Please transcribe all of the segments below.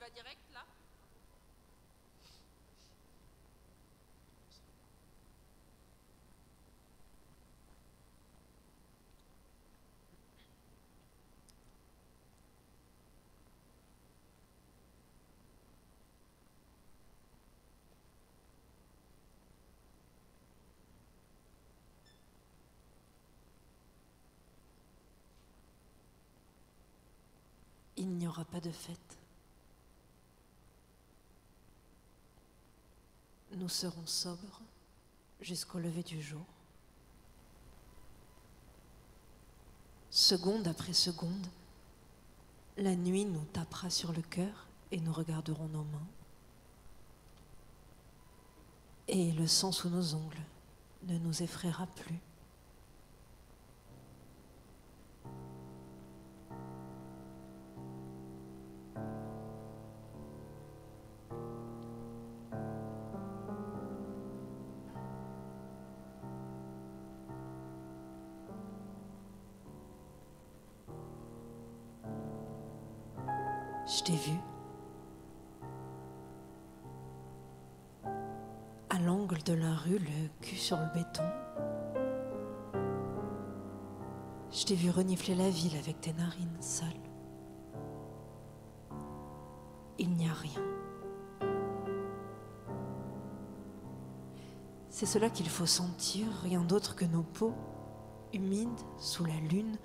va direct là? Il n'y aura pas de fête. Nous serons sobres jusqu'au lever du jour. Seconde après seconde, la nuit nous tapera sur le cœur et nous regarderons nos mains. Et le sang sous nos ongles ne nous effraiera plus. Je t'ai vu à l'angle de la rue, le cul sur le béton. Je t'ai vu renifler la ville avec tes narines sales. Il n'y a rien. C'est cela qu'il faut sentir, rien d'autre que nos peaux, humides sous la lune,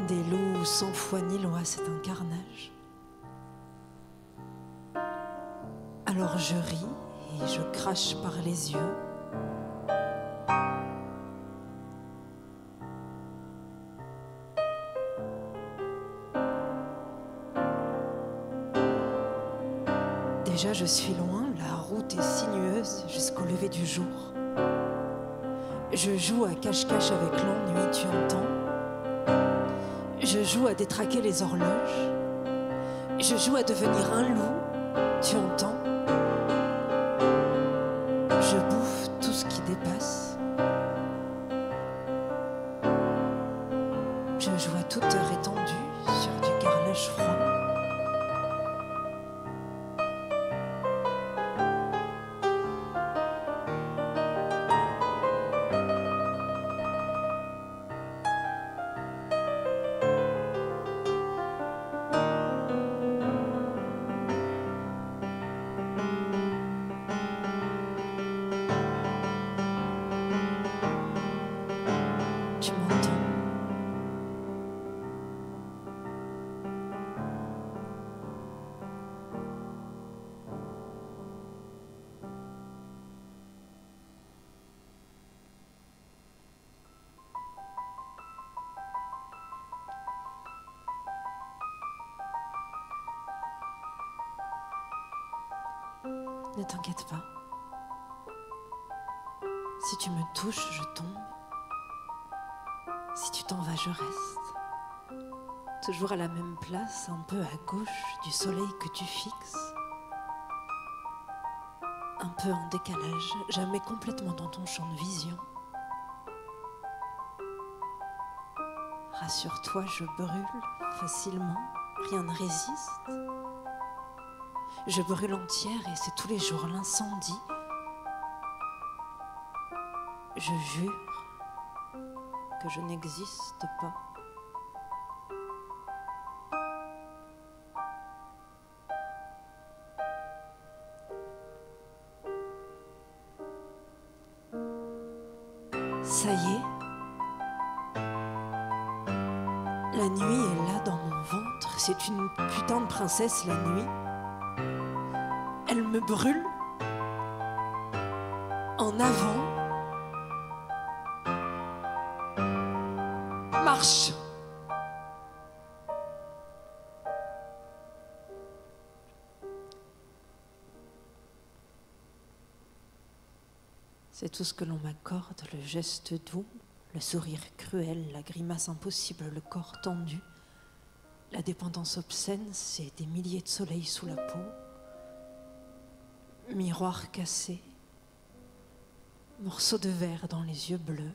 des loups sans foi ni loi, c'est un carnage. Alors je ris et je crache par les yeux. Déjà je suis loin, la route est sinueuse jusqu'au lever du jour. Je joue à cache-cache avec l'ennui, tu entends? Je joue à détraquer les horloges. Je joue à devenir un loup, tu entends? Je bouffe tout ce qui dépasse. Je joue à toute heure étendue sur du carrelage froid. Tu m'entends? Ne t'inquiète pas. Si tu me touches, je tombe. Si tu t'en vas, je reste. Toujours à la même place, un peu à gauche du soleil que tu fixes. Un peu en décalage, jamais complètement dans ton champ de vision. Rassure-toi, je brûle facilement, rien ne résiste. Je brûle entière et c'est tous les jours l'incendie. Je jure que je n'existe pas. Ça y est, la nuit est là dans mon ventre. C'est une putain de princesse, la nuit. Elle me brûle en avant. Marche! C'est tout ce que l'on m'accorde, le geste doux, le sourire cruel, la grimace impossible, le corps tendu. La dépendance obscène, c'est des milliers de soleils sous la peau. Miroir cassé, morceau de verre dans les yeux bleus.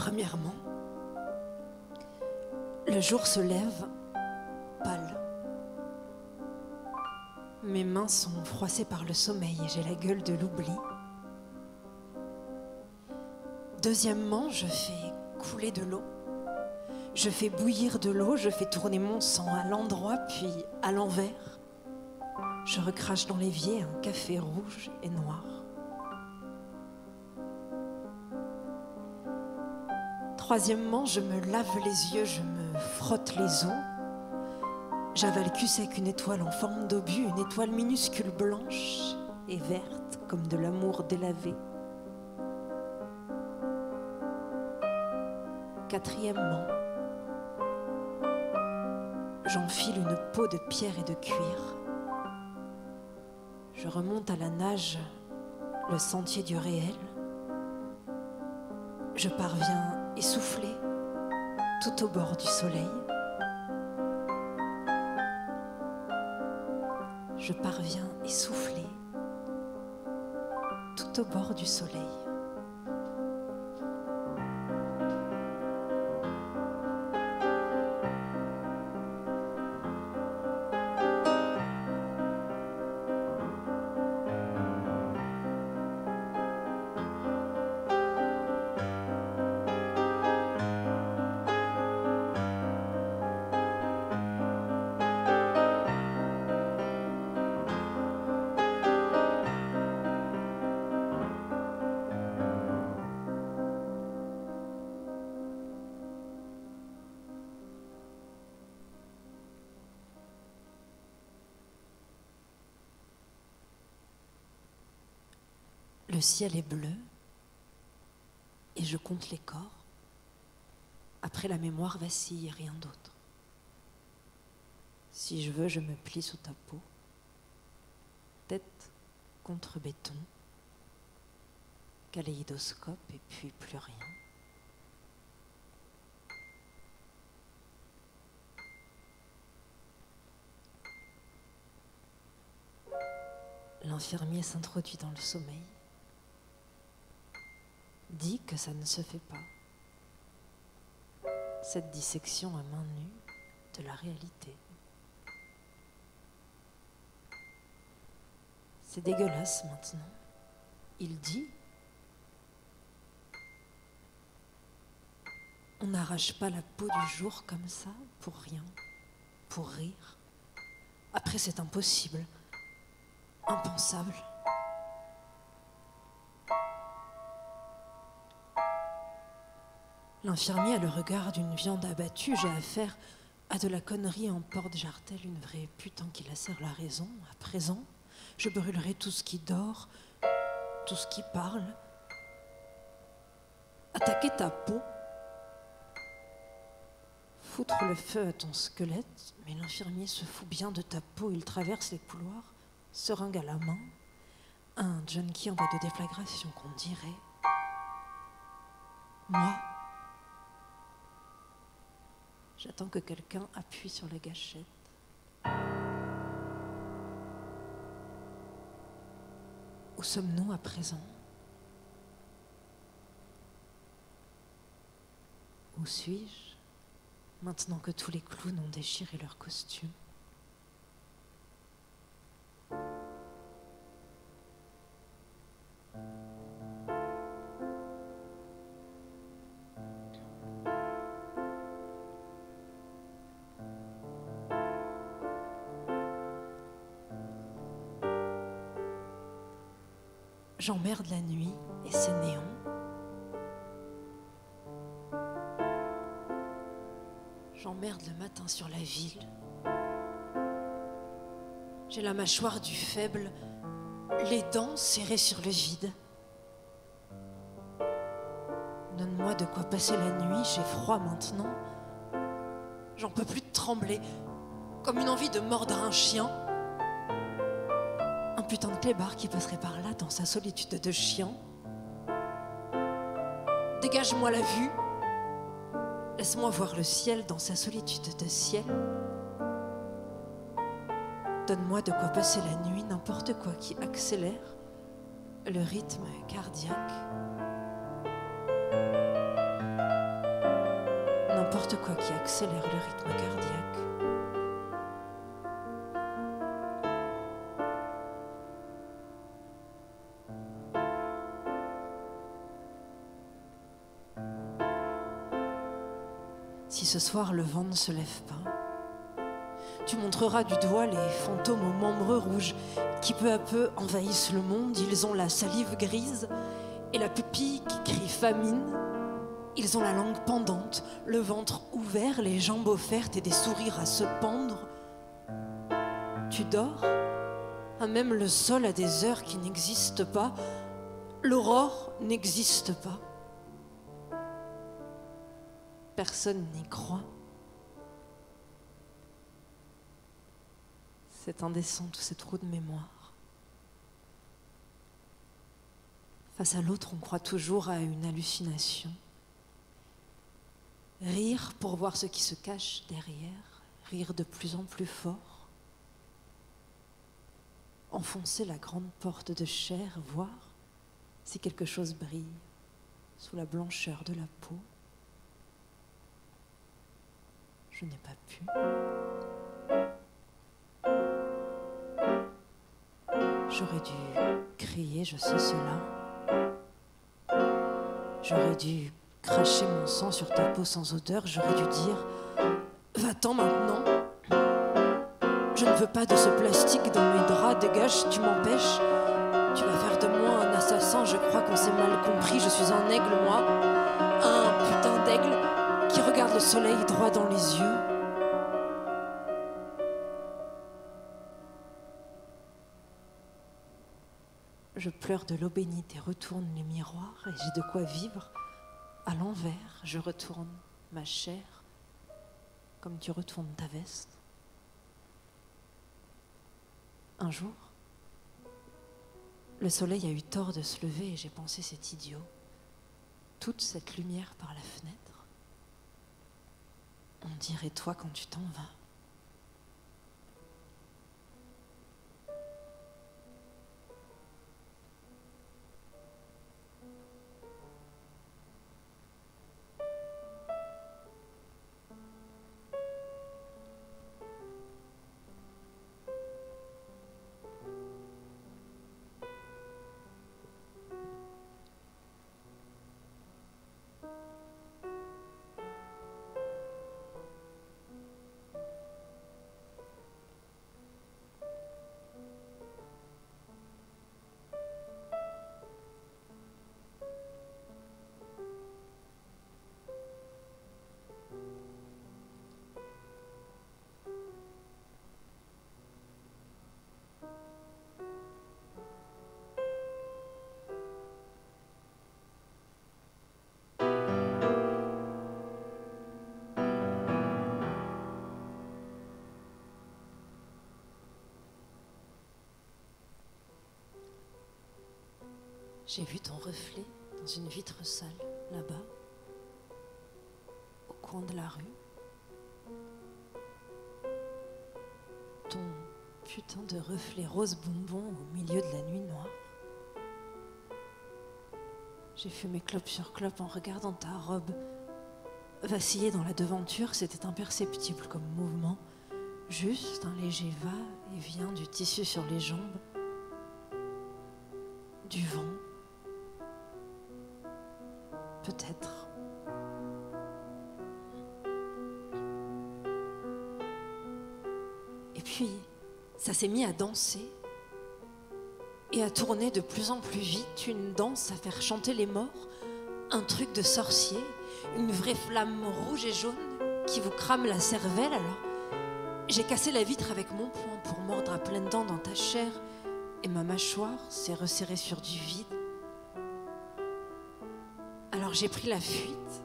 Premièrement, le jour se lève pâle. Mes mains sont froissées par le sommeil et j'ai la gueule de l'oubli. Deuxièmement, je fais couler de l'eau. Je fais bouillir de l'eau, je fais tourner mon sang à l'endroit puis à l'envers. Je recrache dans l'évier un café rouge et noir. Troisièmement, je me lave les yeux, je me frotte les os. J'avale cul sec une étoile en forme d'obus, une étoile minuscule blanche et verte comme de l'amour délavé. Quatrièmement, j'enfile une peau de pierre et de cuir. Je remonte à la nage le sentier du réel. Je parviens essoufflée tout au bord du soleil. Je parviens essoufflée tout au bord du soleil. Le ciel est bleu et je compte les corps. Après la mémoire vacille et rien d'autre. Si je veux, je me plie sous ta peau, tête contre béton, kaléidoscope et puis plus rien. L'infirmier s'introduit dans le sommeil, dit que ça ne se fait pas. Cette dissection à main nue de la réalité. C'est dégueulasse maintenant. Il dit, on n'arrache pas la peau du jour comme ça, pour rien, pour rire. Après, c'est impossible, impensable. L'infirmier a le regard d'une viande abattue. J'ai affaire à de la connerie en porte-jartel, une vraie putain qui lacère la raison. À présent, je brûlerai tout ce qui dort, tout ce qui parle. Attaquer ta peau, foutre le feu à ton squelette, mais l'infirmier se fout bien de ta peau. Il traverse les couloirs, seringue à la main, un junkie en voie de déflagration qu'on dirait. Moi, j'attends que quelqu'un appuie sur la gâchette. Où sommes-nous à présent? Où suis-je, maintenant que tous les clowns ont déchiré leurs costumes? J'emmerde la nuit et ses néons. J'emmerde le matin sur la ville. J'ai la mâchoire du faible, les dents serrées sur le vide. Donne-moi de quoi passer la nuit, j'ai froid maintenant. J'en peux plus de trembler, comme une envie de mordre un chien. Un putain de clébard qui passerait par là dans sa solitude de chien. Dégage-moi la vue. Laisse-moi voir le ciel dans sa solitude de ciel. Donne-moi de quoi passer la nuit, n'importe quoi qui accélère le rythme cardiaque. quoi qui accélère le rythme cardiaque. Si ce soir le vent ne se lève pas, tu montreras du doigt les fantômes aux membres rouges qui peu à peu envahissent le monde. Ils ont la salive grise et la pupille qui crie famine. Ils ont la langue pendante, le ventre ouvert, les jambes offertes et des sourires à se pendre. Tu dors, même le sol a des heures qui n'existent pas. L'aurore n'existe pas. Personne n'y croit. C'est indécent, tous ces trous de mémoire. Face à l'autre, on croit toujours à une hallucination. Rire pour voir ce qui se cache derrière, rire de plus en plus fort. Enfoncer la grande porte de chair, voir si quelque chose brille sous la blancheur de la peau. Je n'ai pas pu. J'aurais dû crier, je sais cela. J'aurais dû cracher mon sang sur ta peau sans odeur. J'aurais dû dire « Va-t'en maintenant. Je ne veux pas de ce plastique dans mes draps. Dégage, tu m'empêches. Tu vas faire de moi un assassin. Je crois qu'on s'est mal compris. Je suis un aigle, moi. Un putain d'aigle qui regarde le soleil droit dans les yeux. » Je pleure de l'eau bénite et retourne les miroirs et j'ai de quoi vivre à l'envers. Je retourne ma chair comme tu retournes ta veste. Un jour, le soleil a eu tort de se lever et j'ai pensé c'est idiot. Toute cette lumière par la fenêtre, on dirait toi quand tu t'en vas. J'ai vu ton reflet dans une vitre sale, là-bas, au coin de la rue. Ton putain de reflet rose bonbon au milieu de la nuit noire. J'ai fumé clope sur clope en regardant ta robe vaciller dans la devanture. C'était imperceptible comme mouvement, juste un léger va-et-vient du tissu sur les jambes, du vent. Peut-être. Et puis, ça s'est mis à danser et à tourner de plus en plus vite, une danse à faire chanter les morts, un truc de sorcier, une vraie flamme rouge et jaune qui vous crame la cervelle. Alors, j'ai cassé la vitre avec mon poing pour mordre à pleines dents dans ta chair et ma mâchoire s'est resserrée sur du vide. Alors j'ai pris la fuite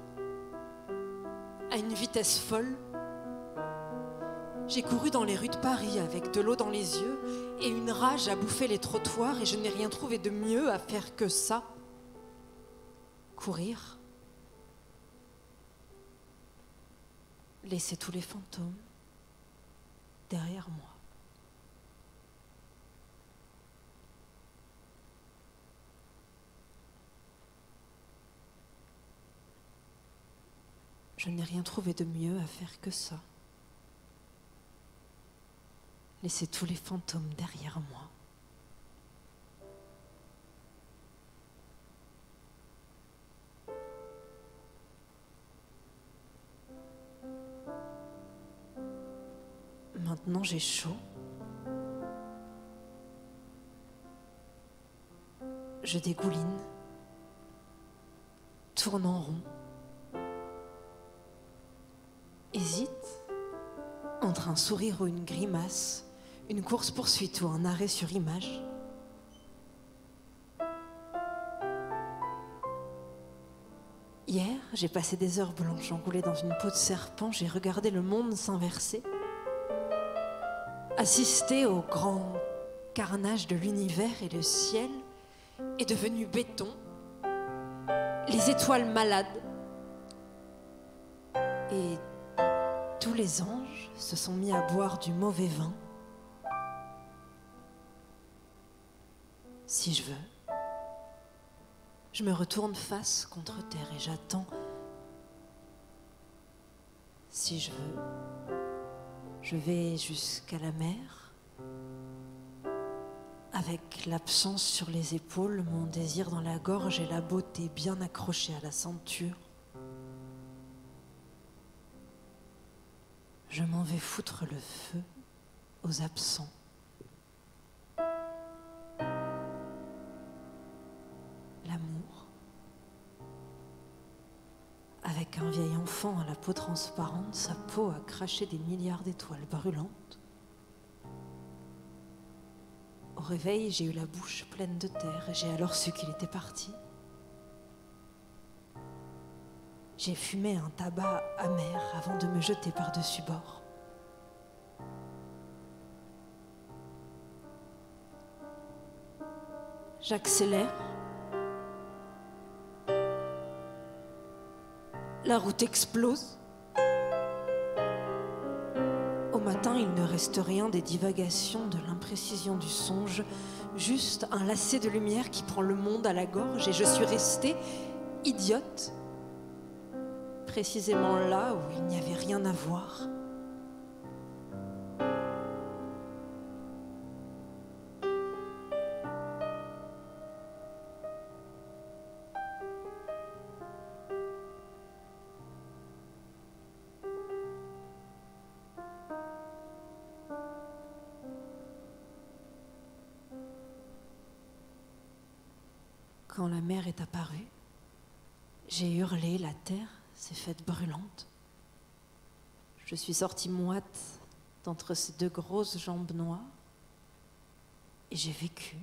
à une vitesse folle. J'ai couru dans les rues de Paris avec de l'eau dans les yeux et une rage à bouffer les trottoirs et je n'ai rien trouvé de mieux à faire que ça. Courir. Laisser tous les fantômes derrière moi. Je n'ai rien trouvé de mieux à faire que ça. Laisser tous les fantômes derrière moi. Maintenant j'ai chaud. Je dégouline, tourne en rond, hésite entre un sourire ou une grimace, une course-poursuite ou un arrêt sur image. Hier, j'ai passé des heures blanches enroulées dans une peau de serpent, j'ai regardé le monde s'inverser, assisté au grand carnage de l'univers et le ciel est devenu béton, les étoiles malades et tous les anges se sont mis à boire du mauvais vin. Si je veux, je me retourne face contre terre et j'attends. Si je veux, je vais jusqu'à la mer, avec l'absence sur les épaules, mon désir dans la gorge et la beauté bien accrochée à la ceinture. Je m'en vais foutre le feu aux absents. L'amour, avec un vieil enfant à la peau transparente, sa peau a craché des milliards d'étoiles brûlantes. Au réveil, j'ai eu la bouche pleine de terre et j'ai alors su qu'il était parti. J'ai fumé un tabac amer avant de me jeter par-dessus bord. J'accélère. La route explose. Au matin, il ne reste rien des divagations, de l'imprécision du songe, juste un lacet de lumière qui prend le monde à la gorge et je suis restée idiote, précisément là où il n'y avait rien à voir. Quand la mer est apparue, j'ai hurlé, la terre s'est faite brûlante. Je suis sortie moite d'entre ces deux grosses jambes noires et j'ai vécu.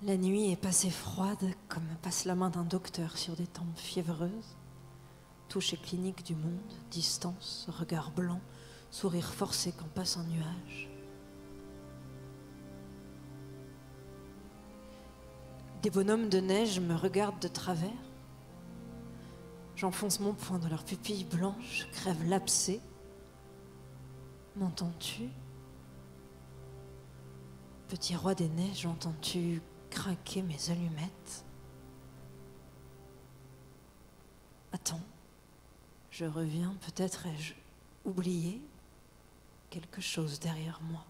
La nuit est passée froide comme passe la main d'un docteur sur des tempes fiévreuses. Touche clinique du monde, distance, regard blanc, sourire forcé quand passe un nuage. Des bonhommes de neige me regardent de travers. J'enfonce mon poing dans leurs pupilles blanches, crève l'abcès. M'entends-tu? Petit roi des neiges, entends-tu craquer mes allumettes? Attends, je reviens, peut-être ai-je oublié quelque chose derrière moi.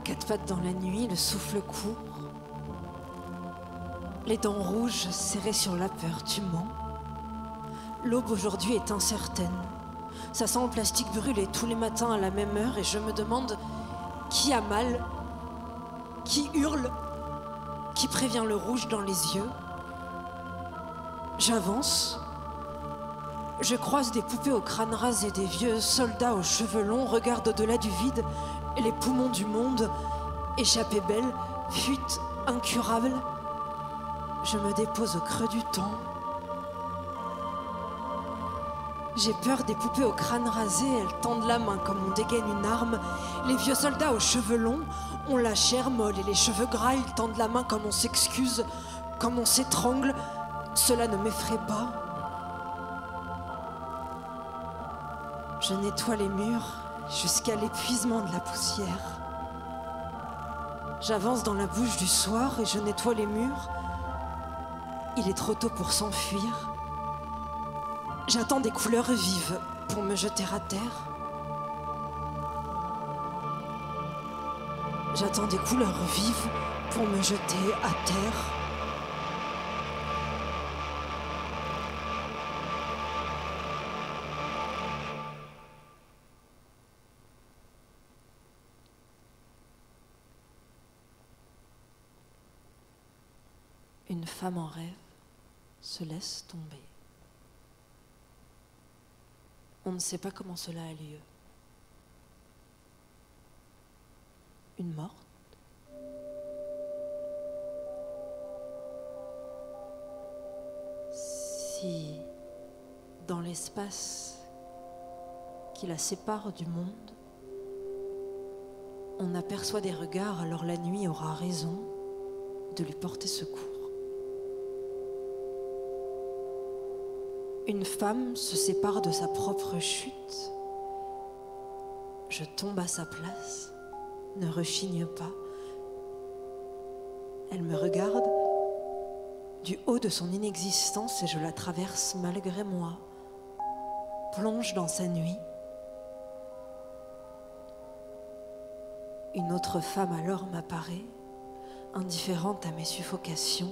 Quatre pattes dans la nuit, le souffle court. Les dents rouges serrées sur la peur, tu mens. L'aube aujourd'hui est incertaine. Ça sent le plastique brûlé tous les matins à la même heure et je me demande qui a mal, qui hurle, qui prévient le rouge dans les yeux. J'avance. Je croise des poupées au crâne rasé, des vieux soldats aux cheveux longs, regardent au-delà du vide, les poumons du monde, échappée belle, fuite incurable. Je me dépose au creux du temps. J'ai peur des poupées au crâne rasé, elles tendent la main comme on dégaine une arme. Les vieux soldats aux cheveux longs ont la chair molle et les cheveux gras, ils tendent la main comme on s'excuse, comme on s'étrangle. Cela ne m'effraie pas. Je nettoie les murs jusqu'à l'épuisement de la poussière. J'avance dans la bouche du soir et je nettoie les murs. Il est trop tôt pour s'enfuir. J'attends des couleurs vives pour me jeter à terre. J'attends des couleurs vives pour me jeter à terre. Une femme en rêve se laisse tomber. On ne sait pas comment cela a lieu. Une morte? Si, dans l'espace qui la sépare du monde, on aperçoit des regards, alors la nuit aura raison de lui porter secours. Une femme se sépare de sa propre chute. Je tombe à sa place, ne rechigne pas. Elle me regarde du haut de son inexistence et je la traverse malgré moi, plonge dans sa nuit. Une autre femme alors m'apparaît, indifférente à mes suffocations.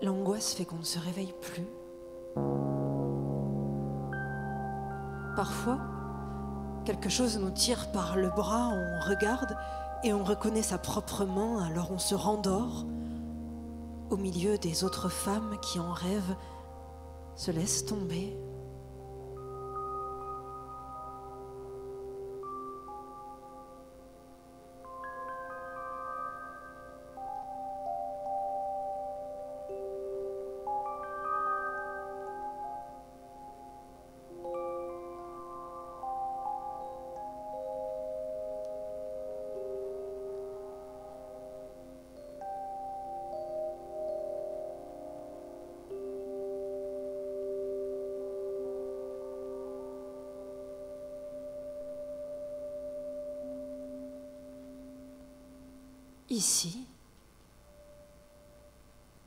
L'angoisse fait qu'on ne se réveille plus. Parfois, quelque chose nous tire par le bras, on regarde et on reconnaît sa propre main, alors on se rendort au milieu des autres femmes qui en rêvent, se laissent tomber.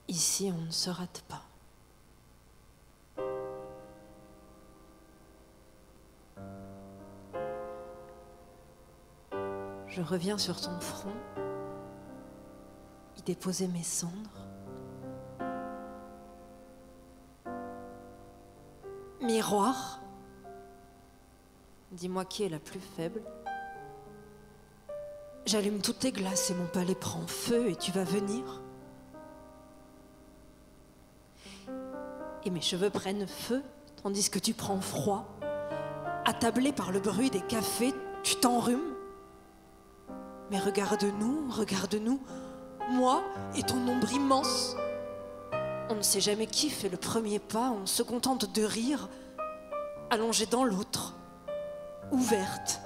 Ici, on ne se rate pas. Je reviens sur ton front, y déposer mes cendres. Miroir, dis-moi qui est la plus faible. J'allume toutes tes glaces et mon palais prend feu et tu vas venir. Et mes cheveux prennent feu tandis que tu prends froid. Attablé par le bruit des cafés, tu t'enrhumes. Mais regarde-nous, moi et ton ombre immense. On ne sait jamais qui fait le premier pas, on se contente de rire, allongée dans l'autre, ouverte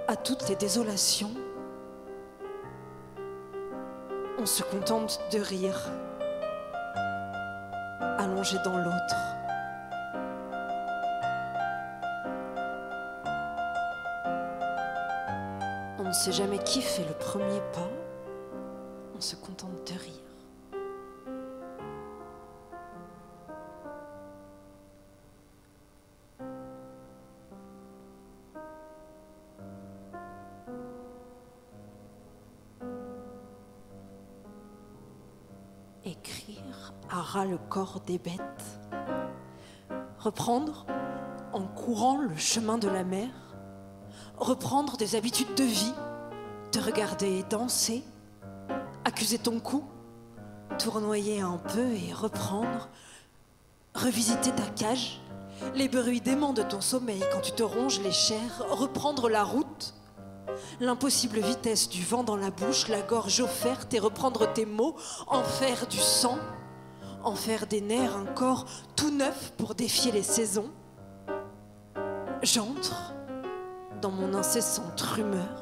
à toutes les désolations. On se contente de rire, allongée dans l'autre. On ne sait jamais qui fait le premier pas, on se contente de rire. Écrire à ras le corps des bêtes, reprendre en courant le chemin de la mer, reprendre des habitudes de vie, te regarder danser, accuser ton cou, tournoyer un peu et reprendre, revisiter ta cage, les bruits déments de ton sommeil quand tu te ronges les chairs, reprendre la route, l'impossible vitesse du vent dans la bouche, la gorge offerte et reprendre tes mots, en faire du sang, en faire des nerfs un corps tout neuf pour défier les saisons. J'entre dans mon incessante rumeur.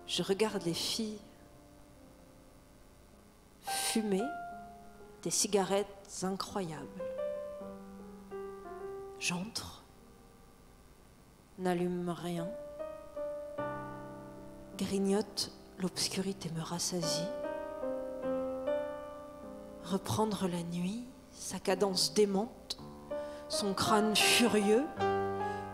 Je regarde les filles fumer des cigarettes incroyables. J'entre, n'allume rien, grignote, l'obscurité me rassasie. Reprendre la nuit, sa cadence démente, son crâne furieux,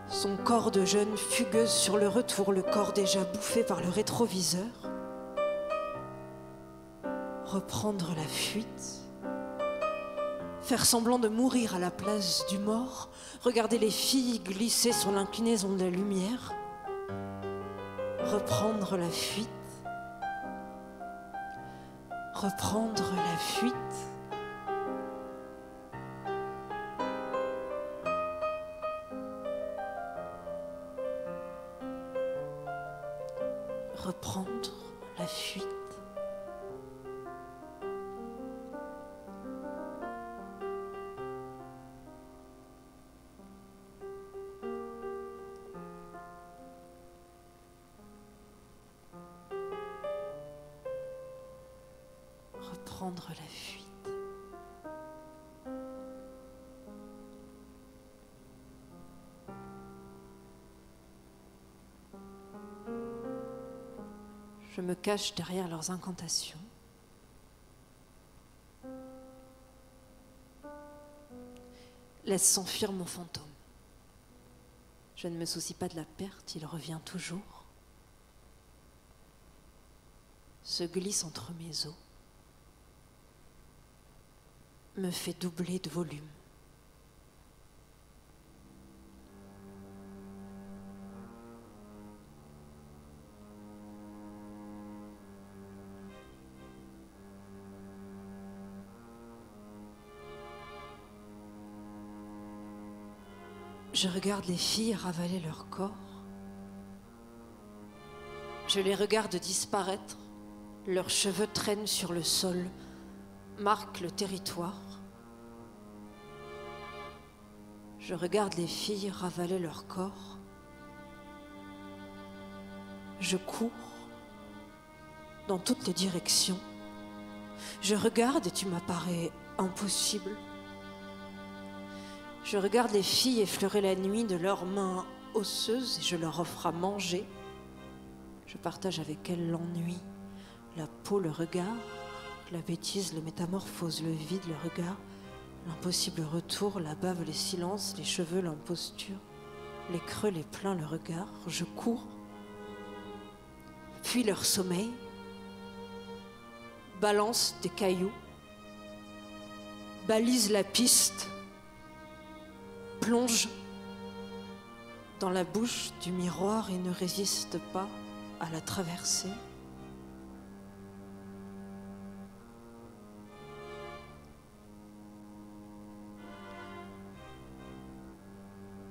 son corps de jeune fugueuse sur le retour, le corps déjà bouffé par le rétroviseur. Reprendre la fuite, faire semblant de mourir à la place du mort, regarder les filles glisser sur l'inclinaison de la lumière, reprendre la fuite, reprendre la fuite. Reprendre la fuite. Reprendre la fuite. Je me cache derrière leurs incantations. Laisse s'enfuir mon fantôme. Je ne me soucie pas de la perte, il revient toujours. Se glisse entre mes os. Me fait doubler de volume. Je regarde les filles ravaler leur corps. Je les regarde disparaître. Leurs cheveux traînent sur le sol, marquent le territoire. Je regarde les filles ravaler leur corps. Je cours dans toutes les directions. Je regarde et tu m'apparais impossible. Je regarde les filles effleurer la nuit de leurs mains osseuses et je leur offre à manger. Je partage avec elles l'ennui, la peau, le regard, la bêtise, le métamorphose, le vide, le regard, l'impossible retour, la bave, les silences, les cheveux, l'imposture, les creux, les pleins, le regard. Je cours, puis leur sommeil, balance des cailloux, balise la piste, plonge dans la bouche du miroir et ne résiste pas à la traversée.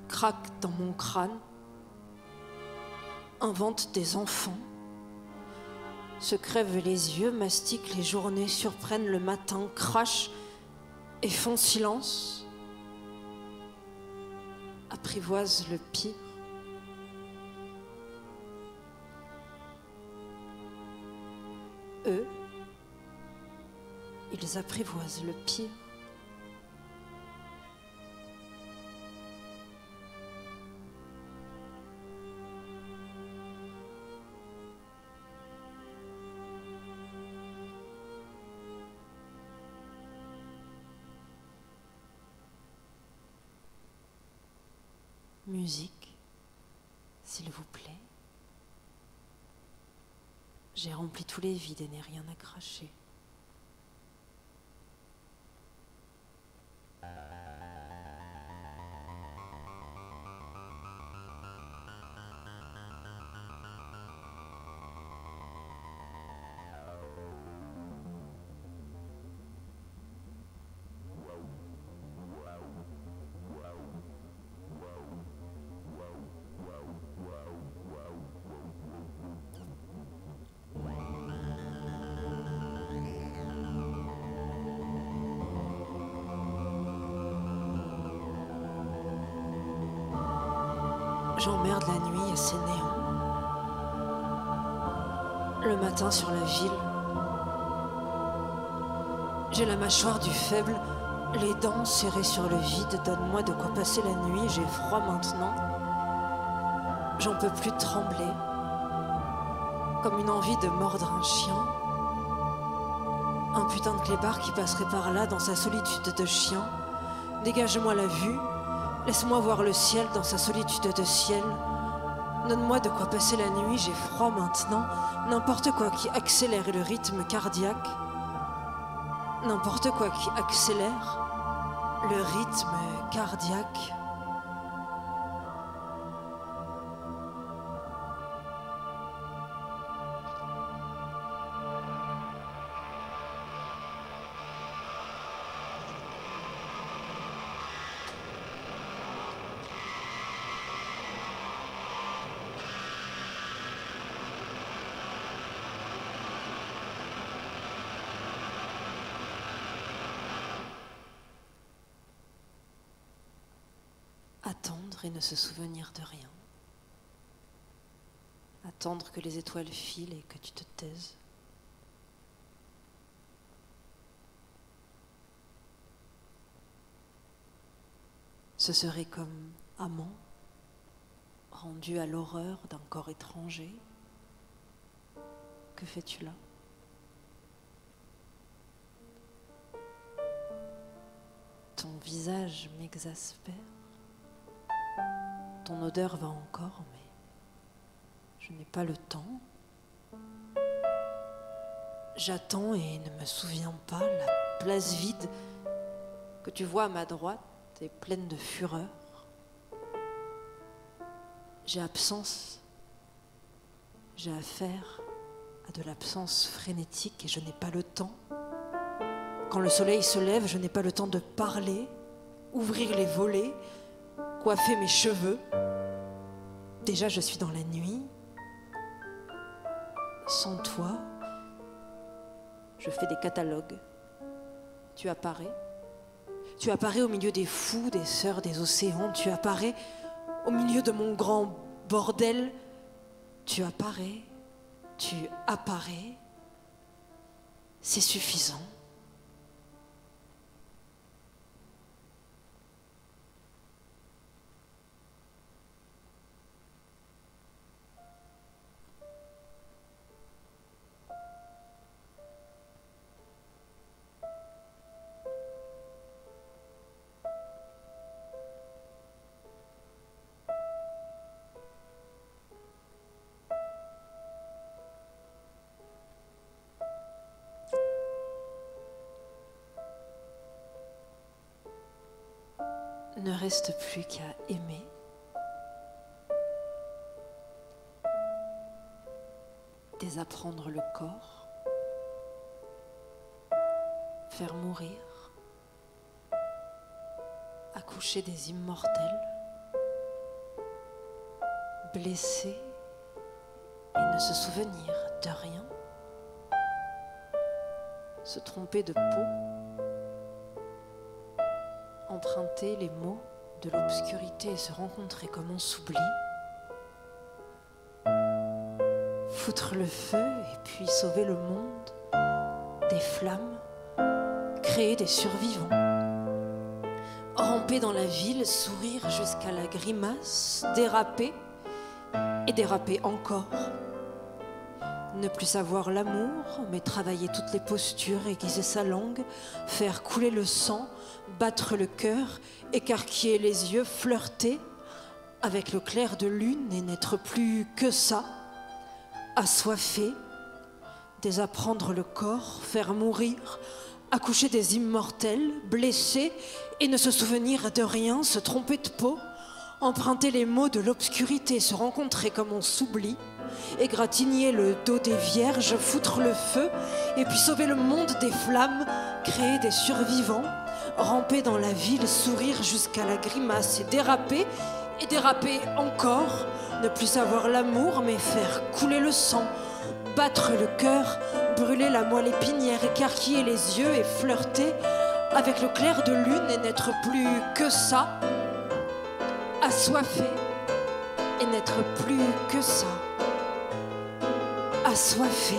Craque dans mon crâne, invente des enfants, se crève les yeux, mastique les journées, surprennent le matin, crache et font silence. Apprivoise le pire. Eux, ils apprivoisent le pire. Musique, s'il vous plaît. J'ai rempli tous les vides et n'ai rien à cracher. J'emmerde la nuit et ses néons. Le matin sur la ville, j'ai la mâchoire du faible, les dents serrées sur le vide. Donne-moi de quoi passer la nuit, j'ai froid maintenant. J'en peux plus trembler, comme une envie de mordre un chien. Un putain de clébard qui passerait par là dans sa solitude de chien. Dégage-moi la vue, laisse-moi voir le ciel dans sa solitude de ciel. Donne-moi de quoi passer la nuit, j'ai froid maintenant. N'importe quoi qui accélère le rythme cardiaque. N'importe quoi qui accélère le rythme cardiaque. Attendre et ne se souvenir de rien. Attendre que les étoiles filent et que tu te taises. Ce serait comme amant, rendu à l'horreur d'un corps étranger. Que fais-tu là? Ton visage m'exaspère. Ton odeur va encore, mais je n'ai pas le temps. J'attends et ne me souviens pas. La place vide que tu vois à ma droite est pleine de fureur. J'ai absence. J'ai affaire à de l'absence frénétique et je n'ai pas le temps. Quand le soleil se lève, je n'ai pas le temps de parler, ouvrir les volets, coiffer mes cheveux. Déjà, je suis dans la nuit. Sans toi, je fais des catalogues. Tu apparais. Tu apparais au milieu des fous, des sœurs, des océans. Tu apparais au milieu de mon grand bordel. Tu apparais. Tu apparais. C'est suffisant. Ne reste plus qu'à aimer. Désapprendre le corps. Faire mourir. Accoucher des immortels. Blesser et ne se souvenir de rien. Se tromper de peau. Emprunter les mots de l'obscurité et se rencontrer comme on s'oublie. Foutre le feu et puis sauver le monde des flammes, créer des survivants. Ramper dans la ville, sourire jusqu'à la grimace, déraper et déraper encore. Ne plus savoir l'amour, mais travailler toutes les postures, aiguiser sa langue, faire couler le sang, battre le cœur, écarquiller les yeux, flirter avec le clair de lune et n'être plus que ça, assoiffé, désapprendre le corps, faire mourir, accoucher des immortels, blesser et ne se souvenir de rien, se tromper de peau, emprunter les mots de l'obscurité, se rencontrer comme on s'oublie, égratigner le dos des vierges, foutre le feu, et puis sauver le monde des flammes, créer des survivants, ramper dans la ville, sourire jusqu'à la grimace et déraper encore, ne plus savoir l'amour, mais faire couler le sang, battre le cœur, brûler la moelle épinière, écarquiller les yeux et flirter avec le clair de lune et n'être plus que ça, assoiffé, et n'être plus que ça, assoiffé.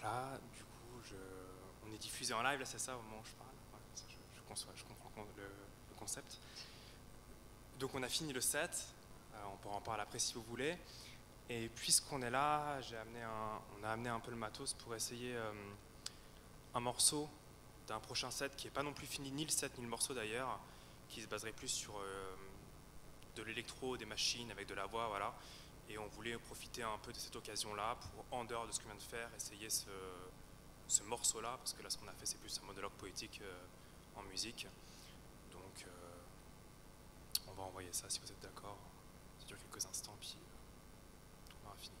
Voilà, du coup, on est diffusé en live, là c'est ça au moment où je parle. Ouais, ça, je comprends le concept. Donc on a fini le set, on pourra en parler après si vous voulez. Et puisqu'on est là, on a amené un peu le matos pour essayer un morceau d'un prochain set qui n'est pas non plus fini, ni le set ni le morceau d'ailleurs, qui se baserait plus sur de l'électro, des machines avec de la voix, voilà. Et on voulait profiter un peu de cette occasion-là pour, en dehors de ce qu'on vient de faire, essayer ce morceau-là, parce que là, ce qu'on a fait, c'est plus un monologue poétique en musique. Donc, on va envoyer ça, si vous êtes d'accord. Ça dure quelques instants, puis on aura fini.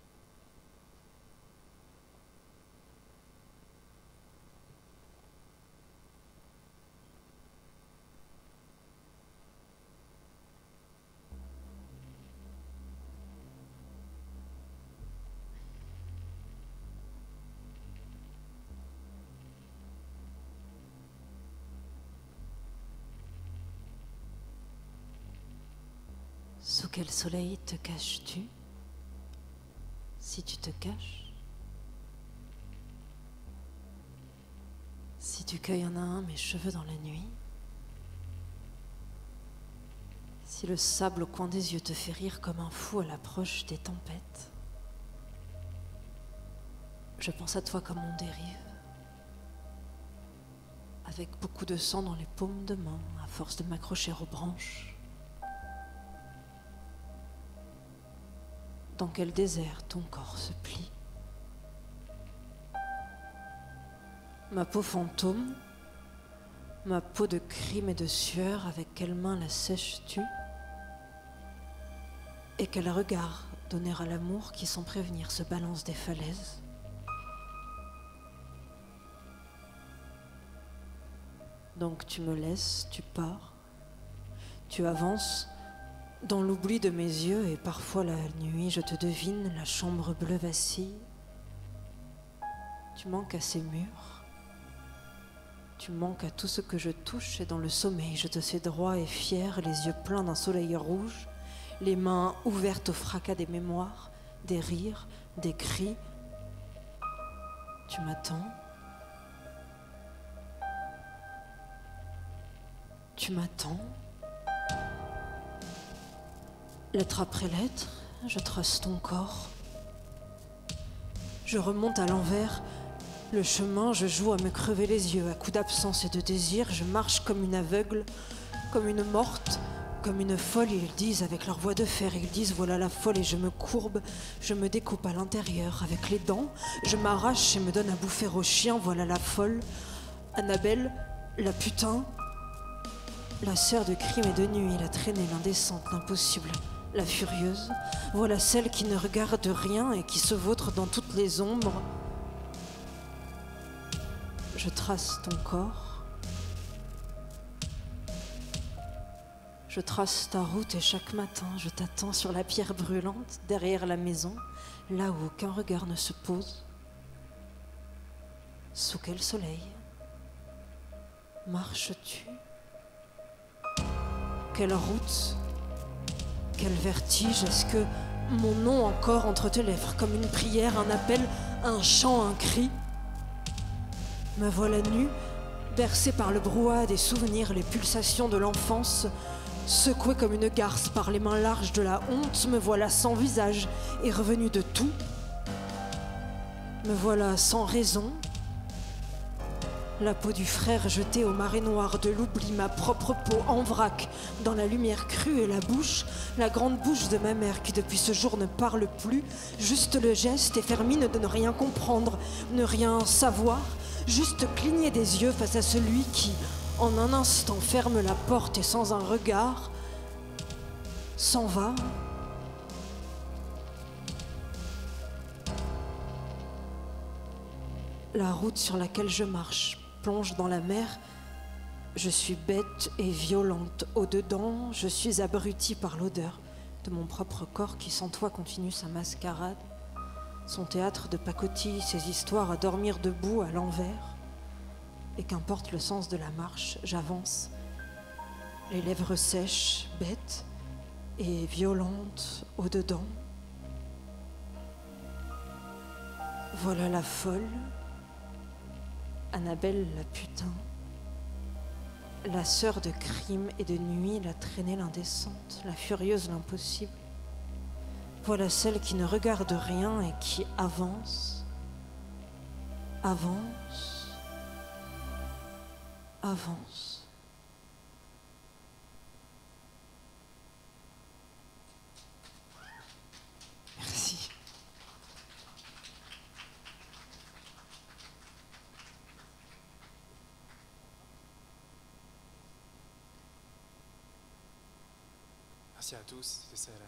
Sous quel soleil te caches-tu, si tu te caches? Si tu cueilles un à un mes cheveux dans la nuit, si le sable au coin des yeux te fait rire comme un fou à l'approche des tempêtes, je pense à toi comme on dérive, avec beaucoup de sang dans les paumes de main, à force de m'accrocher aux branches. Dans quel désert ton corps se plie? Ma peau fantôme, ma peau de crime et de sueur, avec quelle main la sèches-tu? Et quel regard donner à l'amour qui, sans prévenir, se balance des falaises? Donc tu me laisses, tu pars, tu avances dans l'oubli de mes yeux, et parfois la nuit, je te devine, la chambre bleue vacille. Tu manques à ces murs, tu manques à tout ce que je touche, et dans le sommeil, je te sais droit et fier, les yeux pleins d'un soleil rouge, les mains ouvertes au fracas des mémoires, des rires, des cris. Tu m'attends. Tu m'attends. Lettre après lettre, je trace ton corps. Je remonte à l'envers le chemin, je joue à me crever les yeux. À coups d'absence et de désir, je marche comme une aveugle, comme une morte, comme une folle. Ils disent avec leur voix de fer, ils disent voilà la folle, et je me courbe, je me découpe à l'intérieur. Avec les dents, je m'arrache et me donne à bouffer au chien. Voilà la folle, Annabelle, la putain, la sœur de crime et de nuit, la traînée, l'indécente, l'impossible, la furieuse. Voilà celle qui ne regarde rien et qui se vautre dans toutes les ombres. Je trace ton corps. Je trace ta route et chaque matin, je t'attends sur la pierre brûlante, derrière la maison, là où aucun regard ne se pose. Sous quel soleil marches-tu? Quelle route? Quel vertige? Est-ce que mon nom encore entre tes lèvres, comme une prière, un appel, un chant, un cri? Me voilà nue, bercée par le brouhaha des souvenirs, les pulsations de l'enfance, secouée comme une garce par les mains larges de la honte. Me voilà sans visage et revenue de tout. Me voilà sans raison, La peau du frère jetée au marais noir de l'oubli, ma propre peau en vrac, dans la lumière crue et la grande bouche de ma mère qui depuis ce jour ne parle plus, juste le geste et faire mine de ne rien comprendre, ne rien savoir, juste cligner des yeux face à celui qui, en un instant, ferme la porte et sans un regard, s'en va. La route sur laquelle je marche plonge dans la mer. Je suis bête et violente au-dedans. Je suis abrutie par l'odeur de mon propre corps qui sans toi continue sa mascarade. Son théâtre de pacotille, ses histoires à dormir debout à l'envers. Et qu'importe le sens de la marche, j'avance. Les lèvres sèches, bêtes et violentes au-dedans. Voilà la folle. Annabelle la putain, la sœur de crime et de nuit, la traînée l'indécente, la furieuse l'impossible. Voilà celle qui ne regarde rien et qui avance, avance, avance. Merci. Merci à tous, c'est ça, Hélène.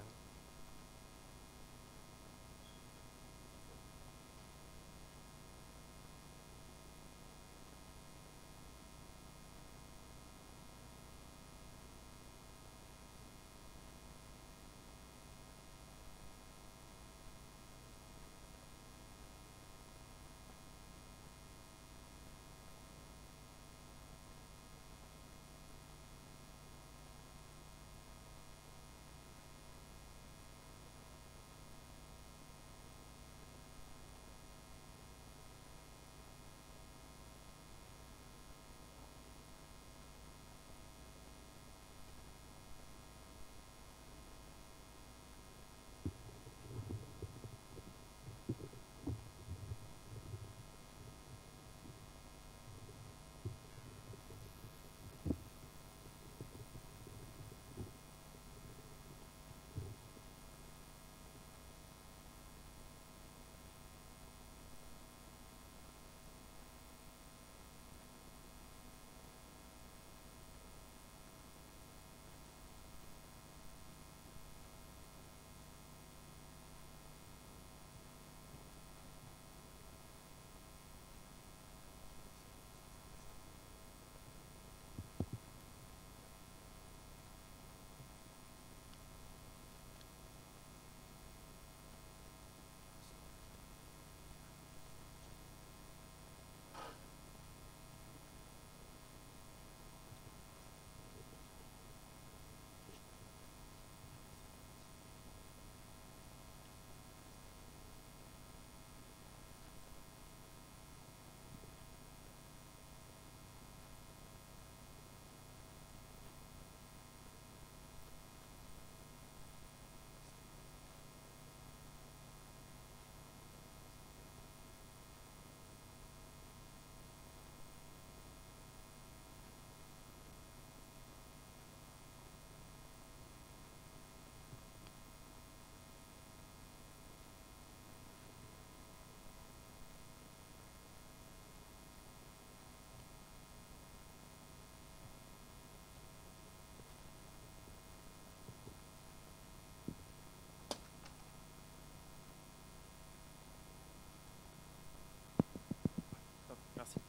Merci.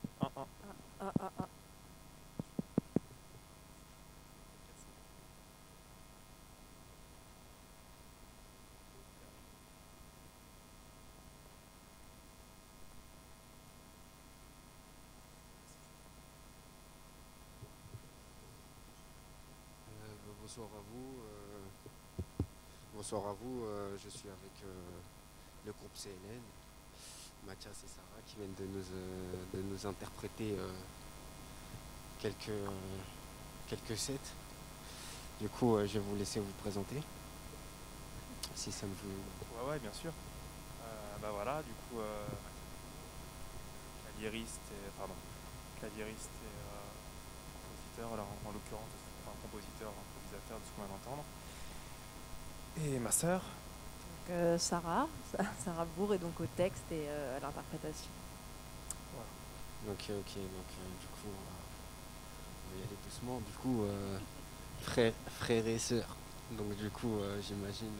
Bonsoir à vous. Bonsoir à vous. Je suis avec le groupe CNN, Mathias et Sarah, qui viennent de nous interpréter quelques sets. Du coup, je vais vous laisser vous présenter, si ça me vous... Ouais, bien sûr. Bah voilà, du coup, la lyriste, pardon, claviériste et compositeur, alors en l'occurrence, enfin, compositeur, improvisateur de ce qu'on vient d'entendre. Et ma sœur. Donc, Sarah Bourg est donc au texte et à l'interprétation. Voilà. Ok, donc du coup, on va y aller doucement. Du coup, frère et sœur. Donc du coup, j'imagine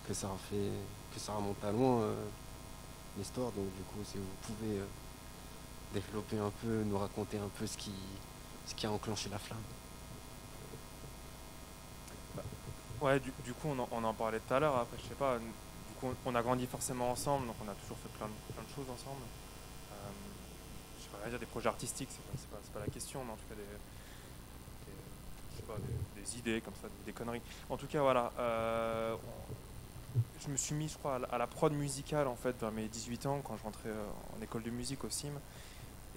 que ça remonte à loin l'histoire. Donc du coup, si vous pouvez développer un peu, nous raconter un peu ce qui a enclenché la flamme. Ouais, du coup, on en parlait tout à l'heure. Après, je sais pas. Du coup, on a grandi forcément ensemble, donc on a toujours fait plein de choses ensemble. Je ne vais pas dire des projets artistiques, c'est pas la question, mais en tout cas je sais pas, des idées comme ça, des conneries. En tout cas, voilà. Je me suis mis, je crois, à la prod musicale en fait vers mes 18 ans, quand je rentrais en école de musique au CIM.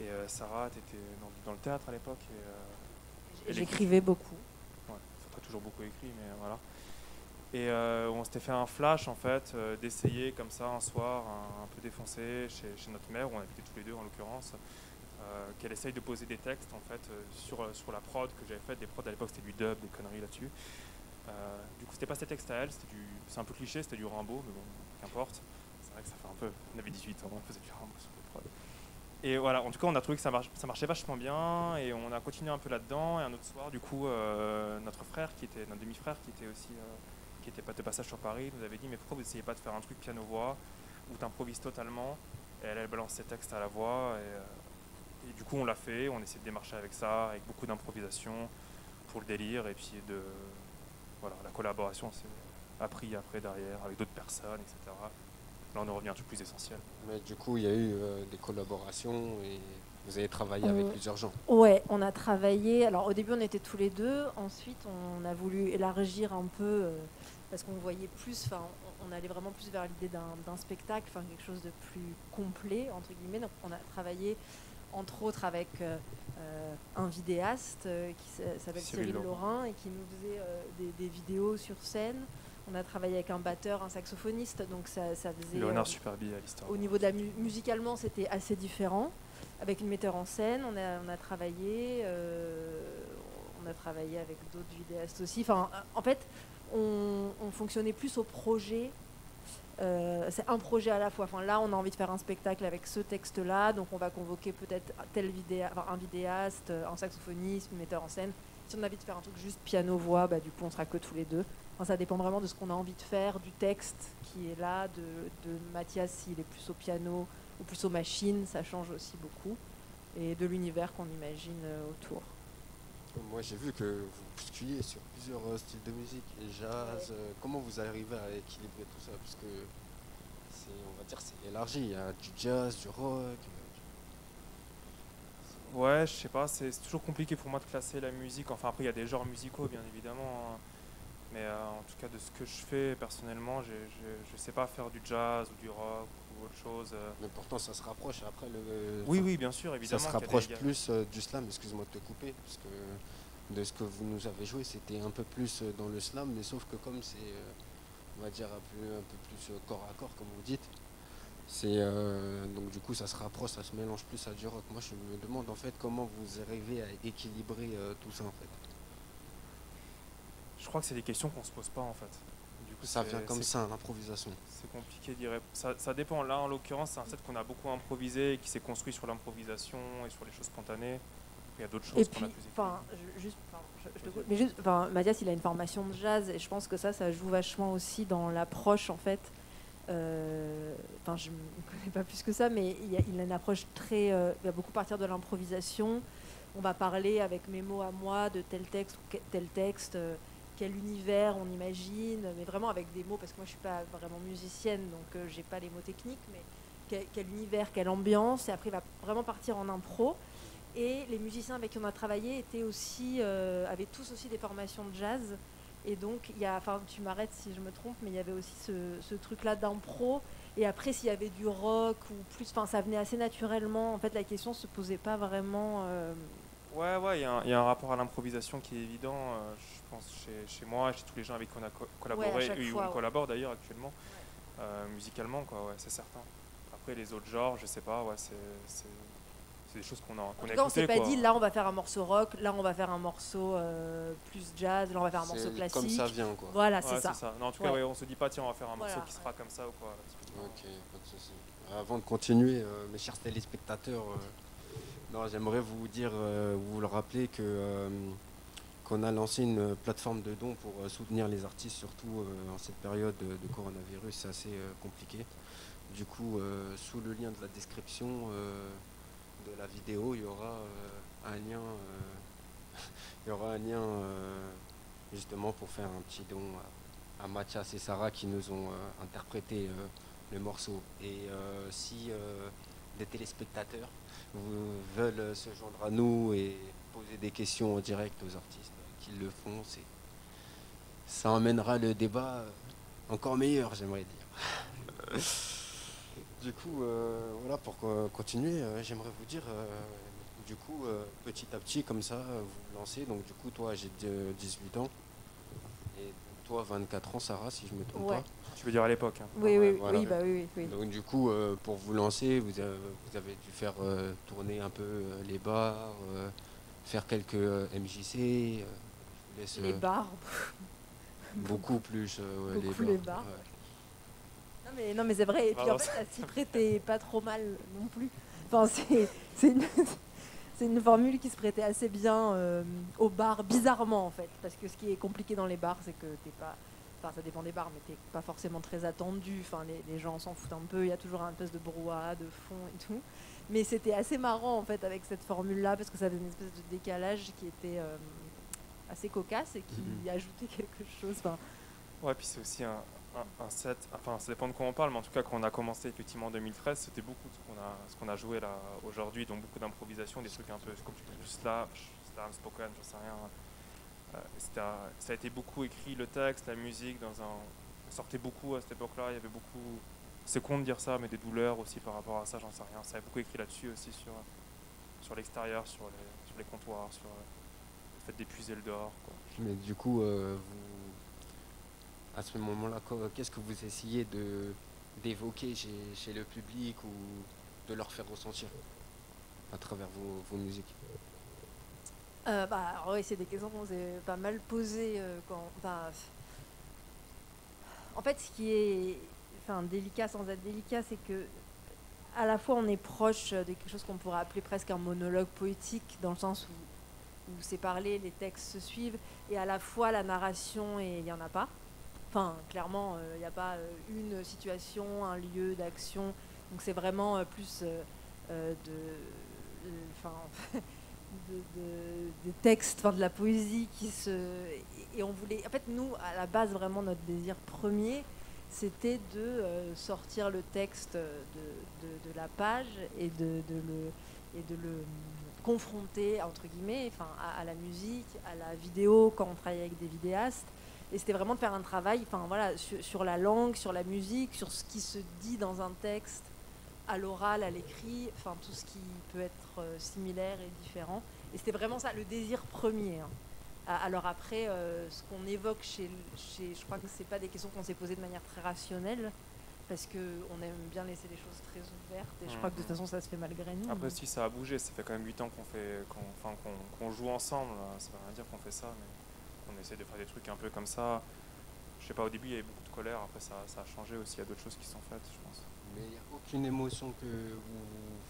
Et Sarah, tu étais dans le théâtre à l'époque. J'écrivais beaucoup. Ouais, ça pas toujours beaucoup écrit, mais voilà. Et on s'était fait un flash en fait, d'essayer comme ça un soir, un peu défoncé, chez notre mère, où on habitait tous les deux en l'occurrence, qu'elle essaye de poser des textes en fait sur la prod que j'avais faite. Des prods à l'époque c'était du dub, des conneries là-dessus. Du coup c'était pas ces textes à elle, c'est un peu cliché, c'était du Rimbaud, mais bon, qu'importe. C'est vrai que ça fait un peu, on avait 18 ans, on faisait du Rimbaud sur les prods. Et voilà, en tout cas on a trouvé que ça marchait vachement bien, et on a continué un peu là-dedans. Et un autre soir, du coup, notre demi-frère qui était aussi qui était pas de passage sur Paris, nous avait dit mais pourquoi vous essayez pas de faire un truc piano-voix où tu improvises totalement. Et elle balance ses textes à la voix, et du coup on l'a fait, on essaie de démarcher avec ça, avec beaucoup d'improvisation pour le délire, et puis voilà, la collaboration s'est appris après derrière avec d'autres personnes, etc. Là on est revenu à un truc plus essentiel. Mais du coup il y a eu des collaborations et vous avez travaillé avec plusieurs gens. Ouais, on a travaillé. Alors au début on était tous les deux, ensuite on a voulu élargir un peu parce qu'on voyait plus, enfin on allait vraiment plus vers l'idée d'un spectacle, enfin quelque chose de plus complet entre guillemets. Donc on a travaillé entre autres avec un vidéaste qui s'appelle Cyril Laurin et qui nous faisait des vidéos sur scène. On a travaillé avec un batteur, un saxophoniste, donc ça faisait. Léonard Superbi à l'histoire. Au niveau de musicalement, c'était assez différent. Avec une metteur en scène, on a travaillé avec d'autres vidéastes aussi. Enfin, en fait, on fonctionnait plus au projet. C'est un projet à la fois. Enfin, là, on a envie de faire un spectacle avec ce texte-là, donc on va convoquer peut-être un vidéaste, un saxophoniste, une metteur en scène. Si on a envie de faire un truc juste piano-voix, bah, du coup, on sera que tous les deux. Enfin, ça dépend vraiment de ce qu'on a envie de faire, du texte qui est là, de Mathias s'il est plus au piano ou plus aux machines, ça change aussi beaucoup, et de l'univers qu'on imagine autour. Moi j'ai vu que vous bousculiez sur plusieurs styles de musique, jazz, comment vous arrivez à équilibrer tout ça, parce que on va dire c'est élargi, il y a du jazz, du rock. Ouais, je sais pas, c'est toujours compliqué pour moi de classer la musique. Enfin après il y a des genres musicaux bien évidemment, hein. Mais en tout cas de ce que je fais personnellement, je sais pas faire du jazz ou du rock ou autre chose. Mais pourtant ça se rapproche après Oui, bien sûr, évidemment. Ça se rapproche plus du slam, excuse-moi de te couper, parce que de ce que vous nous avez joué, c'était un peu plus dans le slam, mais sauf que comme c'est, on va dire, un peu plus corps à corps, comme vous dites, donc du coup ça se rapproche, ça se mélange plus à du rock. Moi je me demande en fait comment vous arrivez à équilibrer tout ça en fait. Je crois que c'est des questions qu'on se pose pas en fait. Du coup, ça vient comme ça, l'improvisation. C'est compliqué d'y répondre. Ça dépend. Là, en l'occurrence, c'est un set qu'on a beaucoup improvisé et qui s'est construit sur l'improvisation et sur les choses spontanées. Il y a d'autres choses qu'on a plus écrites. Mathias, il a une formation de jazz et je pense que ça joue vachement aussi dans l'approche en fait. Je ne connais pas plus que ça, mais il a une approche très. Il va beaucoup partir de l'improvisation. On va parler avec mes mots à moi de tel texte ou tel texte. Quel univers on imagine, mais vraiment avec des mots, parce que moi je suis pas vraiment musicienne, donc j'ai pas les mots techniques, mais quel univers, quelle ambiance, et après il va vraiment partir en impro. Et les musiciens avec qui on a travaillé avaient tous aussi des formations de jazz, et donc tu m'arrêtes si je me trompe, mais il y avait aussi ce truc-là d'impro, et après s'il y avait du rock ou plus, ça venait assez naturellement. En fait, la question se posait pas vraiment. Ouais, il y a un rapport à l'improvisation qui est évident, je pense, chez moi, chez tous les gens avec qui on a collaboré, et où on collabore d'ailleurs actuellement, musicalement, quoi, ouais, c'est certain. Après, les autres genres, je sais pas, ouais, c'est c'est des choses qu'on a En tout écoutées. cas, on s'est pas quoi. dit là on va faire un morceau rock, là on va faire un morceau plus jazz, là on va faire un morceau C'est classique. comme ça vient, quoi. Voilà, Ouais, c'est ça. Non, en tout cas, Ouais. ouais, on se dit pas tiens on va faire un morceau Voilà. qui sera comme ça ou quoi. Ok, pas de souci. Avant de continuer, mes chers téléspectateurs, non, j'aimerais vous dire, vous le rappeler que qu'on a lancé une plateforme de dons pour soutenir les artistes, surtout en cette période de coronavirus, c'est assez compliqué. Du coup, sous le lien de la description de la vidéo, il y aura un lien, justement pour faire un petit don à Mathias et Sarah qui nous ont interprété le morceau. Et si des téléspectateurs veulent se joindre à nous et poser des questions en direct aux artistes qu'ils le font, ça emmènera le débat encore meilleur, j'aimerais dire. Du coup, voilà, pour continuer, j'aimerais vous dire, du coup, petit à petit, comme ça, vous lancez. Donc, du coup, toi, j'ai 18 ans. Et toi, 24 ans, Sarah, si je ne me trompe Ouais. pas. Tu veux dire à l'époque. Hein. Oui, oui, Voilà. oui, bah oui, oui. Donc, du coup, pour vous lancer, vous avez dû faire tourner un peu les bars, faire quelques MJC. Je vous laisse, Les bars. beaucoup plus. Beaucoup les bars. Ouais. Non mais c'est vrai. Et puis en fait, ça s'y prêtait pas trop mal non plus. Enfin, c'est une formule qui se prêtait assez bien au bar, bizarrement en fait. Parce que ce qui est compliqué dans les bars, c'est que t'es pas. Enfin, ça dépend des bars, mais t'es pas forcément très attendu. Enfin, les gens s'en foutent un peu. Il y a toujours un espèce de brouhaha, de fond et tout. Mais c'était assez marrant en fait avec cette formule-là parce que ça faisait une espèce de décalage qui était assez cocasse et qui ajoutait quelque chose. Enfin, Ouais, puis c'est aussi un set, enfin ça dépend de quoi on parle, mais en tout cas quand on a commencé effectivement en 2013, c'était beaucoup de ce qu'on a joué là aujourd'hui, donc beaucoup d'improvisation, des trucs un peu comme tu dis, slam, spoken, j'en sais rien. Ça a été beaucoup écrit, le texte, la musique, on sortait beaucoup à cette époque-là, il y avait beaucoup, c'est con de dire ça, mais des douleurs aussi par rapport à ça, j'en sais rien. Ça avait beaucoup écrit là-dessus aussi sur l'extérieur, sur les comptoirs, sur le fait d'épuiser le dehors, quoi. Mais du coup, à ce moment-là, qu'est-ce que vous essayez d'évoquer chez le public ou de leur faire ressentir à travers vos musiques? alors oui, c'est des questions qu'on s'est pas mal posées en fait, ce qui est délicat sans être délicat, c'est que à la fois on est proche de quelque chose qu'on pourrait appeler presque un monologue poétique, dans le sens où c'est parlé, les textes se suivent, et à la fois la narration, et il n'y en a pas. Enfin, clairement, il n'y a pas une situation, un lieu d'action. Donc c'est vraiment plus des textes, de la poésie et on voulait. En fait, nous, à la base, vraiment notre désir premier, c'était de sortir le texte de la page et de le confronter entre guillemets, à la musique, à la vidéo quand on travaillait avec des vidéastes. Et c'était vraiment de faire un travail, sur la langue, sur la musique, sur ce qui se dit dans un texte, à l'oral, à l'écrit, tout ce qui peut être similaire et différent. Et c'était vraiment ça, le désir premier. Hein. Alors après, ce qu'on évoque je crois que c'est pas des questions qu'on s'est posées de manière très rationnelle, parce qu'on aime bien laisser les choses très ouvertes, et je crois que de toute façon ça se fait malgré nous. Après, si ça a bougé, ça fait quand même 8 ans qu'on joue ensemble, ça veut rien dire qu'on fait ça, mais on essaie de faire des trucs un peu comme ça. Je sais pas, au début il y avait beaucoup de colère, après ça a changé aussi, il y a d'autres choses qui sont faites, je pense. Mais il n'y a aucune émotion que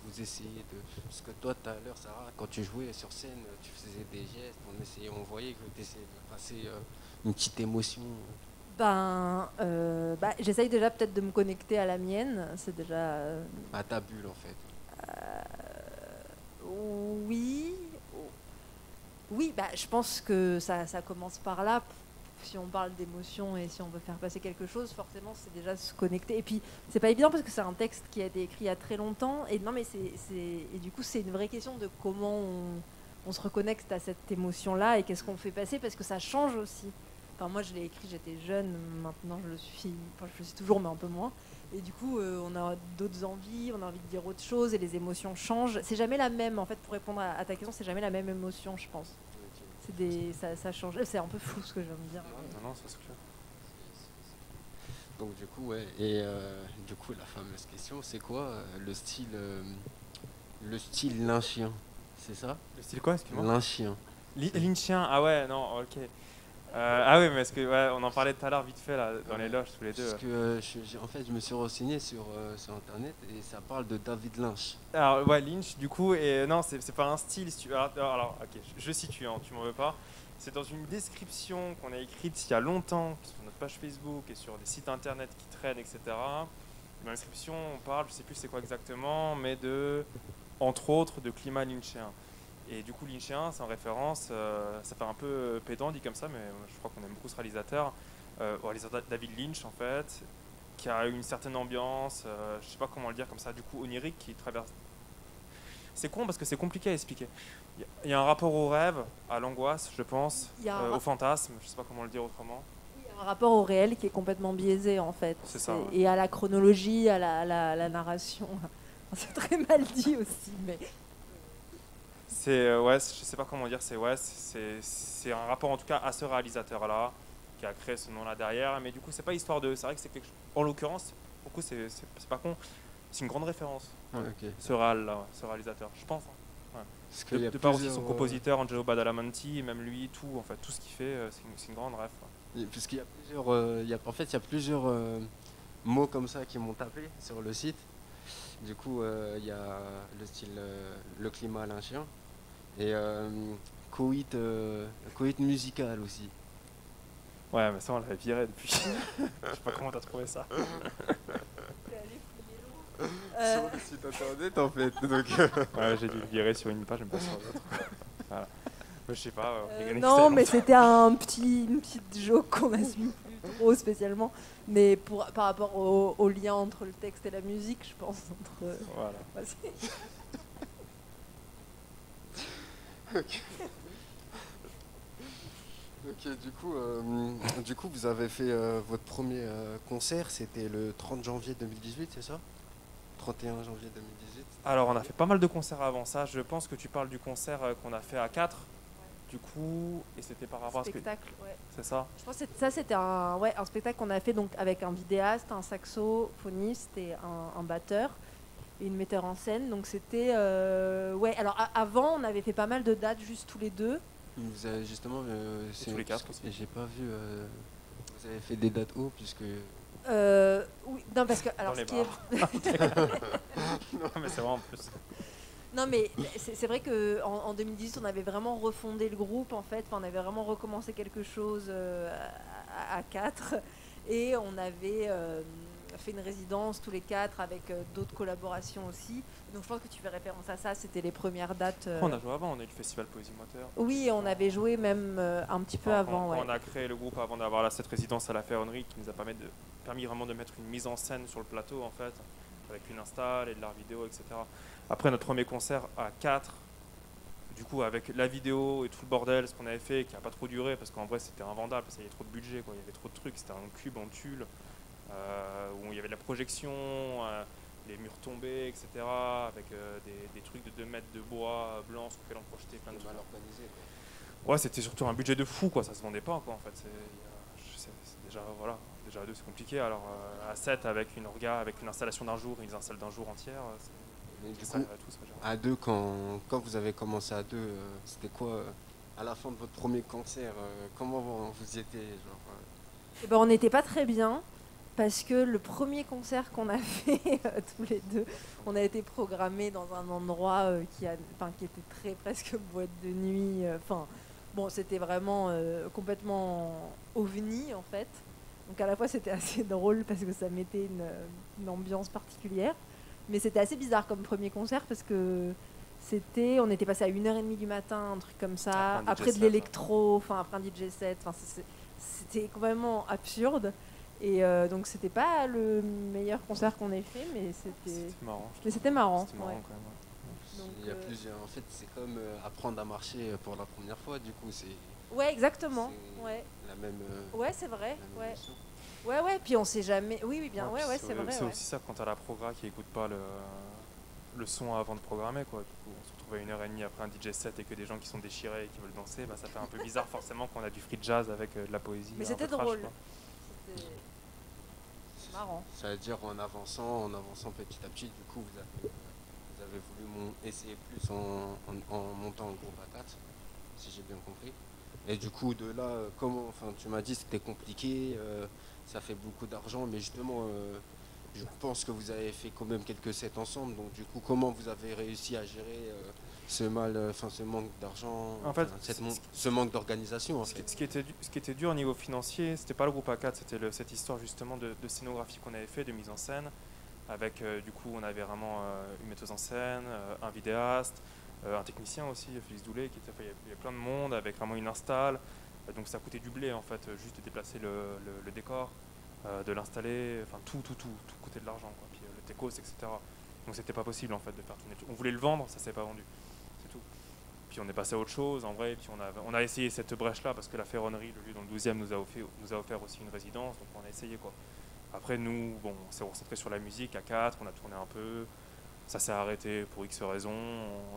vous essayez de... Parce que toi, tout à l'heure, Sarah, quand tu jouais sur scène, tu faisais des gestes, on voyait que tu essayais de passer une petite émotion. J'essaye déjà peut-être de me connecter à la mienne, c'est déjà... À ta bulle, en fait. Oui, je pense que ça commence par là. Si on parle d'émotion et si on veut faire passer quelque chose, forcément c'est déjà se connecter. Et puis c'est pas évident parce que c'est un texte qui a été écrit il y a très longtemps. Et non, mais et du coup c'est une vraie question de comment on se reconnecte à cette émotion-là et qu'est-ce qu'on fait passer, parce que ça change aussi. Moi je l'ai écrit, j'étais jeune, maintenant je le suis toujours, mais un peu moins. Et du coup on a d'autres envies, on a envie de dire autre chose et les émotions changent. C'est jamais la même, en fait, pour répondre à ta question, c'est jamais la même émotion, je pense. Ça change. C'est un peu fou ce que je viens de dire. Non, ça c'est clair. Donc du coup, ouais. Et du coup, la fameuse question, c'est quoi le style Le style lynchien, c'est ça? Le style quoi, excuse-moi? Lynchien. Lynchien, ah ouais, non, ok. Ah oui, mais est-ce que ouais, on en parlait tout à l'heure vite fait là, dans les loges tous les deux. Parce que en fait, je me suis renseigné sur internet et ça parle de David Lynch. Alors ouais, Lynch du coup, et non, c'est pas un style. Si tu... alors, ok, je situe, hein, tu m'en veux pas. C'est dans une description qu'on a écrite il y a longtemps sur notre page Facebook et sur des sites internet qui traînent, etc. Dans la description, on parle, je sais plus c'est quoi exactement, mais de, entre autres, de climat lynchien. Et du coup, lynchien, c'est en référence, ça fait un peu pédant dit comme ça, mais je crois qu'on aime beaucoup ce réalisateur. Réalisateur David Lynch, en fait, qui a une certaine ambiance, je sais pas comment le dire comme ça, du coup, onirique, qui traverse. C'est con parce que c'est compliqué à expliquer. Il y a un rapport au rêve, à l'angoisse, je pense, au fantasme, je sais pas comment le dire autrement. Il y a un rapport au réel qui est complètement biaisé, en fait. C'est ça, ouais. Et à la chronologie, à la narration. C'est très mal dit aussi, mais... C'est ouais, je sais pas comment dire, c'est un rapport en tout cas à ce réalisateur là qui a créé ce nom là derrière, mais du coup c'est pas histoire de, c'est vrai que c'est quelque chose, en l'occurrence, pour le coup c'est pas con, c'est une grande référence, Ok. ce réal là, ce réalisateur, je pense. Hein. Ouais. Parce qu'il y a De par aussi plusieurs, son compositeur Angelo Badalamenti, même lui, tout en fait, tout ce qu'il fait, c'est une grande ref. Puisqu'il y a plusieurs, en fait, il y a plusieurs mots comme ça qui m'ont tapé sur le site. Du coup, il y a le style, le climat lynchien et coït musical aussi. Ouais, mais ça on l'avait viré depuis. Je sais pas comment t'as trouvé ça. Sur le site internet en fait. Donc, Ouais, j'ai dû le virer sur une page, mais pas sur l'autre. Voilà. Je sais pas. Non, mais c'était une petite joke qu'on assume plus trop spécialement. Mais par rapport au lien entre le texte et la musique, je pense. Voilà. Ok, du coup, vous avez fait votre premier concert, c'était le 30 janvier 2018, c'est ça? 31 janvier 2018. Alors, on a fait pas mal de concerts avant ça. Je pense que tu parles du concert qu'on a fait à 4. Du coup, et c'était par rapport à ce que... Spectacle, ouais. C'est ça? Je pense que ça, c'était un spectacle qu'on a fait donc, avec un vidéaste, un saxophoniste et un batteur et une metteur en scène. Donc c'était... ouais, alors avant, on avait fait pas mal de dates juste tous les deux. Vous avez justement... tous les 4 aussi. Et j'ai pas vu... vous avez fait des dates où, puisque... Oui, non, parce que... Alors, Dans les ce qui est... Non, mais c'est vrai en plus. Non, mais c'est vrai qu'en 2018, on avait vraiment refondé le groupe, en fait. Enfin, on avait vraiment recommencé quelque chose à 4. Et on avait fait une résidence tous les 4 avec d'autres collaborations aussi. Donc, je pense que tu fais référence à ça. C'était les premières dates. On a joué avant, on a eu le festival Poésie Moteur. Oui, on avait joué même un petit peu avant. Quand Ouais. on a créé le groupe avant d'avoir cette résidence à la Ferronnerie qui nous a permis vraiment de mettre une mise en scène sur le plateau, en fait, avec une install et de l'art vidéo, etc. Après notre premier concert à 4, du coup avec la vidéo et tout le bordel, ce qu'on avait fait, qui n'a pas trop duré parce qu'en vrai c'était invendable, parce qu'il y avait trop de budget, quoi. Il y avait trop de trucs, c'était un cube en tulle, où il y avait de la projection, les murs tombés, etc. Avec des trucs de 2 mètres de bois blanc sur lesquels on projetait plein de trucs. mal organisé, quoi. Ouais, c'était surtout un budget de fou, quoi. Ça se vendait pas, quoi, en fait. C'est déjà, voilà, déjà à 2 c'est compliqué, alors à 7 avec une orga, avec une installation d'un jour, ils installent d'un jour entière. Mais du Ça, coup, tout serait géré. à 2, quand vous avez commencé à 2, c'était quoi à la fin de votre premier concert, comment vous y étiez genre, Eh ben, on n'était pas très bien parce que le premier concert qu'on a fait tous les deux, on a été programmé dans un endroit qui était très presque boîte de nuit. Bon, c'était vraiment complètement ovni en fait. Donc à la fois c'était assez drôle parce que ça mettait une ambiance particulière, mais c'était assez bizarre comme premier concert parce que on était passé à 1h30 du matin, un truc comme ça, après de l'électro, après un DJ set, c'était complètement absurde. Et donc c'était pas le meilleur concert qu'on ait fait, mais c'était marrant. C'était marrant. C'était marrant Ouais. quand même. Donc, il y a plusieurs. En fait, c'est comme apprendre à marcher pour la première fois. Du coup, c'est ouais, exactement. c'est Ouais, la même. ouais, c'est vrai. la même Ouais. émotion. Ouais. Puis on sait jamais. Oui, bien. Ouais, puis c'est vrai. C'est Ouais. aussi ça quand t'as la progra qui écoute pas le son avant de programmer, quoi. Du coup, on se retrouve à 1h30 après un DJ set et que des gens qui sont déchirés et qui veulent danser, bah, ça fait un peu bizarre forcément quand on a du free jazz avec de la poésie. Mais un c'était peu trash, drôle. quoi. C'était marrant. Ça veut dire en avançant petit à petit. Du coup, vous avez voulu essayer plus en montant le groupe à 4, si j'ai bien compris. Et du coup, de là, comment, enfin, tu m'as dit que c'était compliqué, ça fait beaucoup d'argent, mais justement, je pense que vous avez fait quand même quelques sets ensemble. Donc, du coup, comment vous avez réussi à gérer ce manque d'argent, En fait, ce manque d'organisation en ce fait. qui était dur au niveau financier, c'était pas le groupe A4, c'était cette histoire justement de scénographie qu'on avait fait, de mise en scène. Avec du coup, on avait vraiment une metteuse en scène, un vidéaste, un technicien aussi, Félix Doulet, il y avait plein de monde avec vraiment une install. Donc ça coûtait du blé en fait, juste de déplacer le décor, de l'installer, enfin tout coûtait de l'argent, quoi. Puis le techos, etc. Donc c'était pas possible en fait de faire tourner. On voulait le vendre, ça s'est pas vendu, c'est tout. Puis on est passé à autre chose en vrai, puis on a essayé cette brèche-là parce que la Ferronnerie, le lieu dans le 12e, nous a offert aussi une résidence, donc on a essayé quoi. Après nous, bon, on s'est concentré sur la musique à 4, on a tourné un peu, ça s'est arrêté pour X raisons.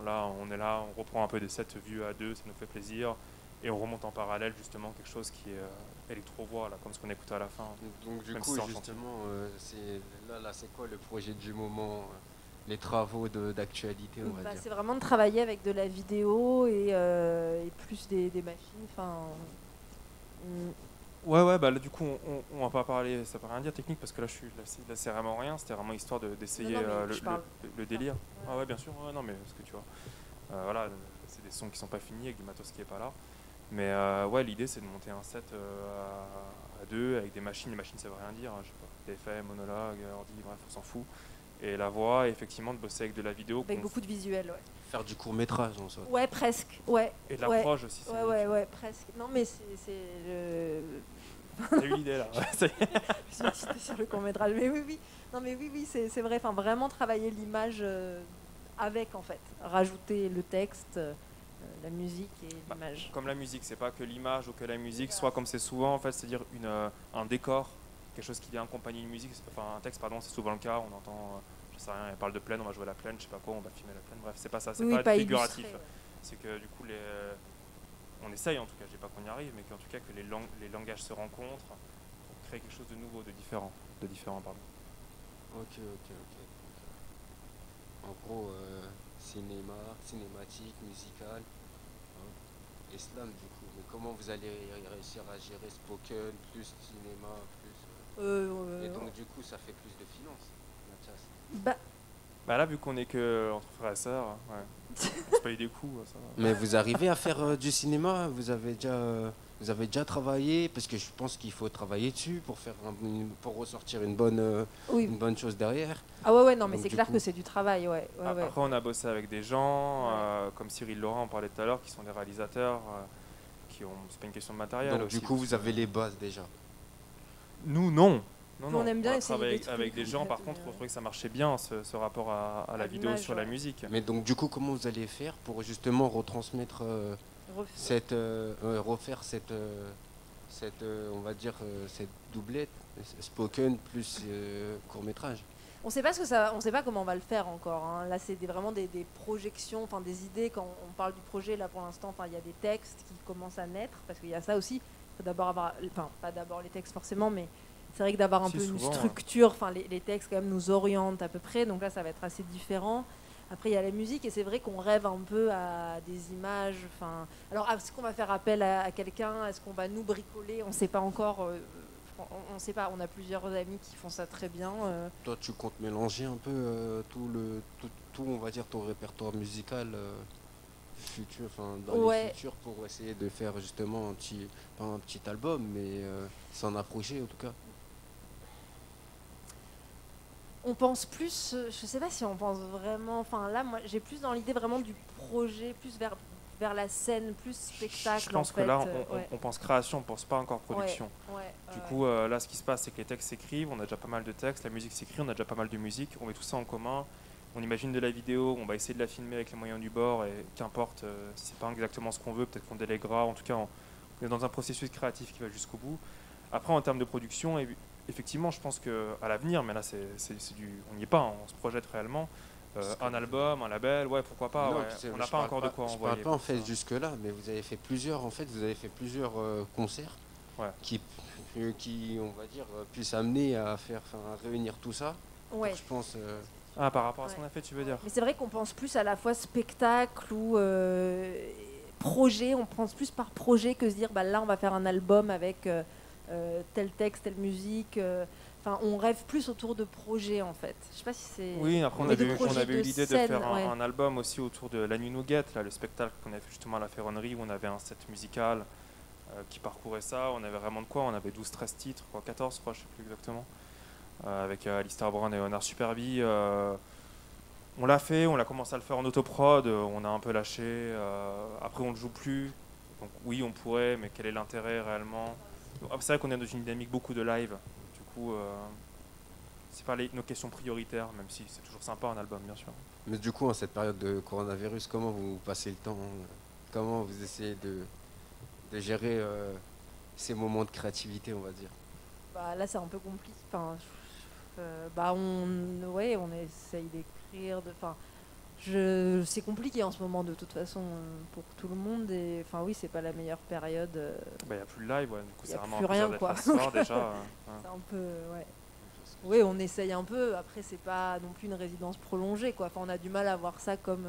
On est là, on reprend un peu des sets vus à 2, ça nous fait plaisir. Et on remonte en parallèle justement quelque chose qui est électro-voix, là, comme ce qu'on écoute à la fin. Donc du Même coup, si c'est justement, c'est quoi le projet du moment, les travaux d'actualité, on va dire. C'est vraiment de travailler avec de la vidéo et plus des machines. Enfin, Ouais, bah là, du coup, on va pas parler, ça veut rien dire technique, parce que là, là c'est vraiment rien, c'était vraiment histoire d'essayer le délire. Ouais. Ah ouais, bien sûr, ouais, non, mais ce que tu vois. Voilà, c'est des sons qui sont pas finis, avec du matos qui est pas là. Mais ouais, l'idée, c'est de monter un set à 2, avec des machines. Les machines, ça veut rien dire, hein, je sais pas, TFM, monologue, ordi, bref, on s'en fout. Et la voix, et effectivement, de bosser avec de la vidéo. avec beaucoup de visuels, ouais. Faire du court-métrage en soi. Ouais, presque, ouais. Et de l'approche aussi. Ouais, presque. Non, mais c'est le... T'as eu l'idée là. Ça y est. Je me suis sur le court-métrage. Mais oui. Non, mais oui, c'est vrai. Enfin, vraiment travailler l'image avec, en fait. Rajouter le texte, la musique et l'image. Comme la musique, c'est pas que l'image ou que la musique, soit comme c'est souvent, en fait, c'est-à-dire un décor, quelque chose qui vient accompagner une musique, enfin un texte, pardon, c'est souvent le cas. On entend, je sais rien, elle parle de plaine, on va jouer la plaine, je sais pas quoi, on va filmer la plaine. Bref, c'est pas ça, c'est pas figuratif. Illustré, ouais. C'est que du coup, on essaye en tout cas, je dis pas qu'on y arrive, mais qu'en tout cas que les langages se rencontrent pour créer quelque chose de nouveau, de différent, pardon. Ok. En gros, cinématique, musical, hein, et slam du coup. Mais comment vous allez réussir à gérer spoken, plus cinéma, plus... Et donc du coup, ça fait plus de finances, Mathias. Bah là, vu qu'on est que entre frères et sœurs, ouais, on se paye des coups, ça va. Mais vous arrivez à faire du cinéma, vous avez déjà travaillé, parce que je pense qu'il faut travailler dessus pour faire pour ressortir une bonne chose derrière. Ah ouais, non, mais Donc, c'est du clair coup- que c'est du travail, ouais. Après, on a bossé avec des gens, comme Cyril Laurent, on parlait tout à l'heure, qui sont des réalisateurs, c'est pas une question de matériel. Donc aussi, du coup, vous avez les bases déjà. Nous, non. Nous, on aime bien a essayer travaillé des trucs, avec des gens, par contre, on trouvait que ça marchait bien, ce rapport à la vidéo l'image, sur la ouais. musique. Mais donc du coup, comment vous allez faire pour justement retransmettre refaire cette on va dire cette doublette spoken plus court-métrage. On sait pas comment on va le faire encore, hein. Là, c'est vraiment des projections, enfin des idées. Quand on parle du projet, là pour l'instant, il y a des textes qui commencent à naître, parce qu'il y a ça aussi. Il faut d'abord avoir, enfin pas d'abord les textes forcément, mais c'est vrai que d'avoir un peu une structure, enfin les textes quand même nous orientent à peu près, donc là ça va être assez différent. Après il y a la musique et c'est vrai qu'on rêve un peu à des images. Enfin, alors est-ce qu'on va faire appel à quelqu'un, est-ce qu'on va nous bricoler, on ne sait pas encore. On ne sait pas. On a plusieurs amis qui font ça très bien. Toi, tu comptes mélanger un peu tout, on va dire ton répertoire musical futur, enfin dans les futurs pour essayer de faire justement pas un petit album, mais s'en approcher en tout cas. On pense plus, je sais pas si on pense vraiment, enfin là moi j'ai plus dans l'idée vraiment du projet, plus vers la scène, plus spectacle. Je pense que là on pense création, on pense pas encore production. Du coup là ce qui se passe c'est que les textes s'écrivent, on a déjà pas mal de textes, la musique s'écrit, on a déjà pas mal de musique, on met tout ça en commun, on imagine de la vidéo, on va essayer de la filmer avec les moyens du bord et qu'importe si c'est pas exactement ce qu'on veut, peut-être qu'on délèguera, en tout cas on est dans un processus créatif qui va jusqu'au bout. Après en termes de production, effectivement, je pense qu'à l'avenir, mais là, on n'y est pas, hein, on se projette réellement. Un album, un label, ouais, pourquoi pas. Non, ouais. On n'a pas encore de quoi envoyer. Je parle pas en fait jusque-là, mais vous avez fait plusieurs concerts qui, on va dire, puissent amener à réunir tout ça. Ouais. Donc, je pense. Ah, par rapport à ce Ouais. qu'on a fait, tu veux dire? Mais c'est vrai qu'on pense plus à la fois spectacle ou projet, on pense plus par projet que se dire bah, là on va faire un album avec tel texte, telle musique. Enfin, on rêve plus autour de projets en fait. Je sais pas si c'est. Oui, après on Et de avait, projets on avait eu de l'idée de scène, faire ouais. un album aussi autour de La Nuit nous guette, là, le spectacle qu'on avait fait justement à la Ferronnerie où on avait un set musical qui parcourait ça. On avait vraiment de quoi, on avait 12-13 titres, quoi, 14 je crois, je sais plus exactement, avec Alistair Brown et Honor Superbee. On l'a fait, on a commencé à le faire en autoprod, on a un peu lâché, après on ne le joue plus. Donc oui, on pourrait, mais quel est l'intérêt réellement? Donc, c'est vrai qu'on est dans une dynamique beaucoup de live, du coup c'est pas nos questions prioritaires, même si c'est toujours sympa un album bien sûr. Mais du coup, en cette période de coronavirus, comment vous passez le temps? Comment vous essayez de gérer ces moments de créativité, on va dire? Bah, là c'est un peu compliqué. Enfin, bah on essaye d'écrire. C'est compliqué en ce moment de toute façon pour tout le monde et enfin oui c'est pas la meilleure période. Il n'y a plus de live, ouais, du coup Y c'est a vraiment plus un plaisir rien, d'être quoi. là ce soir déjà. C'est un peu ouais. Oui, on essaye un peu. Après, c'est pas non plus une résidence prolongée, quoi. Enfin, on a du mal à voir ça comme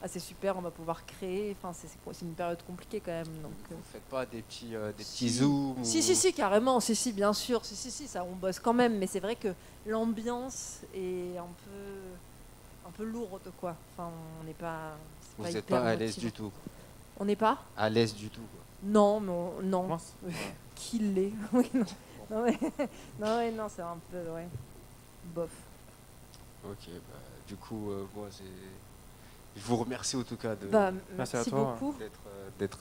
ah, c'est super, on va pouvoir créer. Enfin, c'est une période compliquée quand même. Donc, Vous faites pas des petits si. zooms Si, carrément. Si, bien sûr. Si, ça, on bosse quand même. Mais c'est vrai que l'ambiance est un peu lourde, quoi. Enfin, on n'est pas. Vous pas n'êtes hyper pas à l'aise motivant. du tout, quoi. On n'est pas. À l'aise du tout, quoi. Non, non. Comment Qui l'est? Oui, non. Non, ouais. Non, c'est un peu, ouais. Bof. Ok, bah, du coup, moi, je vous remercie en tout cas Bah, Merci à merci toi. beaucoup. d'être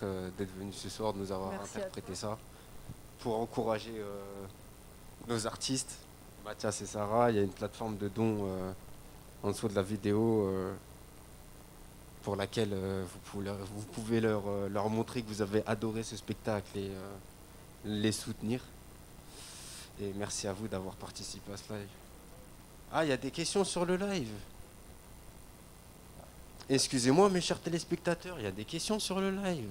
venu ce soir, de nous avoir Merci à interprété ça, pour encourager nos artistes, Mathias et Sarah. Il y a une plateforme de dons en dessous de la vidéo pour laquelle vous pouvez leur montrer que vous avez adoré ce spectacle et les soutenir. Et merci à vous d'avoir participé à ce live. Ah, il y a des questions sur le live. Excusez-moi, mes chers téléspectateurs, il y a des questions sur le live.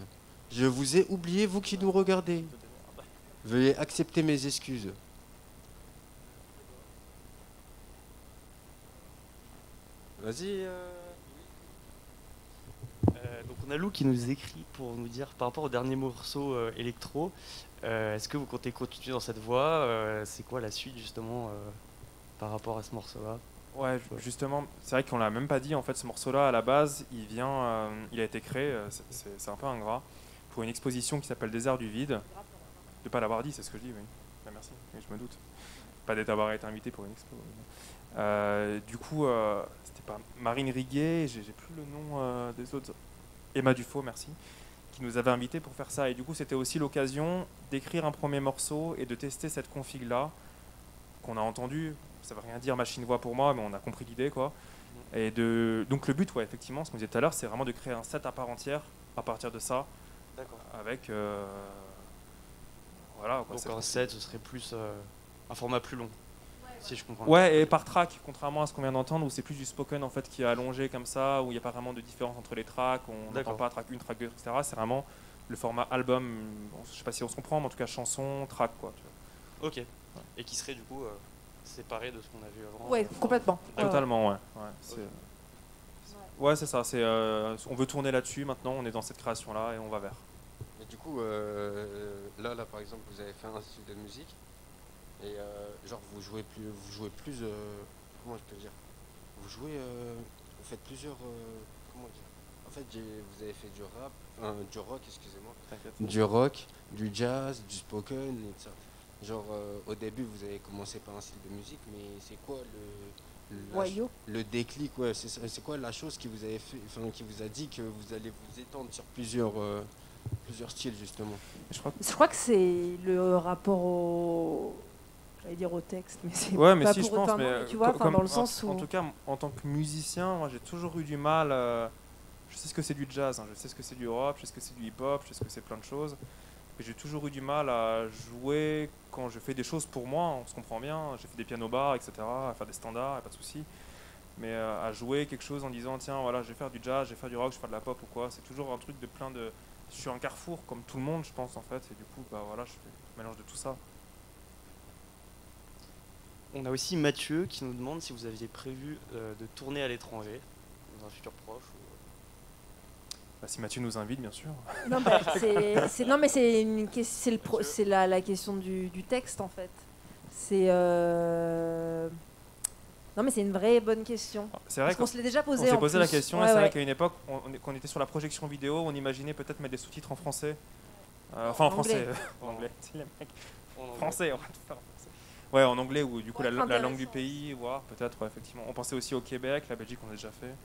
Je vous ai oublié, vous qui nous regardez. Veuillez accepter mes excuses. Vas-y. Donc on a Lou qui nous écrit pour nous dire par rapport au dernier morceau électro, est-ce que vous comptez continuer dans cette voie? C'est quoi la suite justement par rapport à ce morceau-là? Ouais, justement, c'est vrai qu'on l'a même pas dit. En fait, ce morceau-là, à la base, il a été créé, c'est un peu ingrat, pour une exposition qui s'appelle Désert du vide. De pas l'avoir dit, c'est ce que je dis, oui. Bah, merci, oui, je me doute. Pas d'avoir été invité pour une expo. Du coup, c'était pas Marine Riguet, j'ai plus le nom des autres. Emma Dufaux, merci, qui nous avait invités pour faire ça. Et du coup, c'était aussi l'occasion d'écrire un premier morceau et de tester cette config-là qu'on a entendue. Ça ne veut rien dire machine-voix pour moi, mais on a compris l'idée, quoi. Et donc le but, ouais, effectivement, ce qu'on disait tout à l'heure, c'est vraiment de créer un set à part entière à partir de ça. D'accord. Avec voilà. Quoi, Donc un set, ce serait plus un format plus long, si je comprends. Ouais, et par track, contrairement à ce qu'on vient d'entendre, où c'est plus du spoken en fait qui est allongé comme ça, où il n'y a pas vraiment de différence entre les tracks, on n'entend pas track 1, track 2, etc. C'est vraiment le format album, bon, je sais pas si on se comprend, mais en tout cas chanson, track, quoi. Tu vois. Ok. Et qui serait du coup séparé de ce qu'on a vu avant. Ouais, complètement. Totalement, ouais. Ouais, c'est ça. On veut tourner là-dessus maintenant, on est dans cette création-là et on va vers. Et du coup, là, par exemple, vous avez fait un style de musique et genre vous jouez plus, comment je peux dire, vous faites plusieurs, comment dire. En fait, vous avez fait du rap, du rock, excusez-moi, du rock, du jazz, du spoken, et ça. Genre au début, vous avez commencé par un style de musique, mais c'est quoi le déclic, ouais, c'est quoi la chose qui vous qui vous a dit que vous allez vous étendre sur plusieurs styles justement? Je crois que c'est le rapport j'allais dire au texte, mais c'est ouais, mais pas si, pour je pense, autant, mais tu vois, dans le sens où en tout cas, en tant que musicien, moi j'ai toujours eu du mal. Je sais ce que c'est du jazz, hein, je sais ce que c'est du rap, je sais ce que c'est du hip-hop, je sais ce que c'est plein de choses. Mais j'ai toujours eu du mal à jouer quand je fais des choses pour moi, on se comprend bien. J'ai fait des pianos bars, etc., à faire des standards, pas de souci. Mais à jouer quelque chose en disant tiens, voilà, je vais faire du jazz, je vais faire du rock, je vais faire de la pop ou quoi, c'est toujours un truc de plein de. Je suis un carrefour comme tout le monde, je pense en fait, et du coup, bah voilà, je fais un mélange de tout ça. On a aussi Mathieu qui nous demande si vous aviez prévu de tourner à l'étranger dans un futur proche. Bah, si Mathieu nous invite, bien sûr. Non, non, mais c'est la question du texte en fait. C'est non, mais c'est une vraie bonne question. C'est vrai qu'on se l'est déjà posé. On s'est posé la question. Ouais, et c'est vrai ouais. qu'à une époque, quand on était sur la projection vidéo, on imaginait peut-être mettre des sous-titres en français. Enfin, en français. En anglais. C'est les mecs. Français, on va tout faire en français. Ouais, en anglais ou du coup la langue du pays, voir peut-être, ouais, effectivement. On pensait aussi au Québec, la Belgique, on a déjà fait.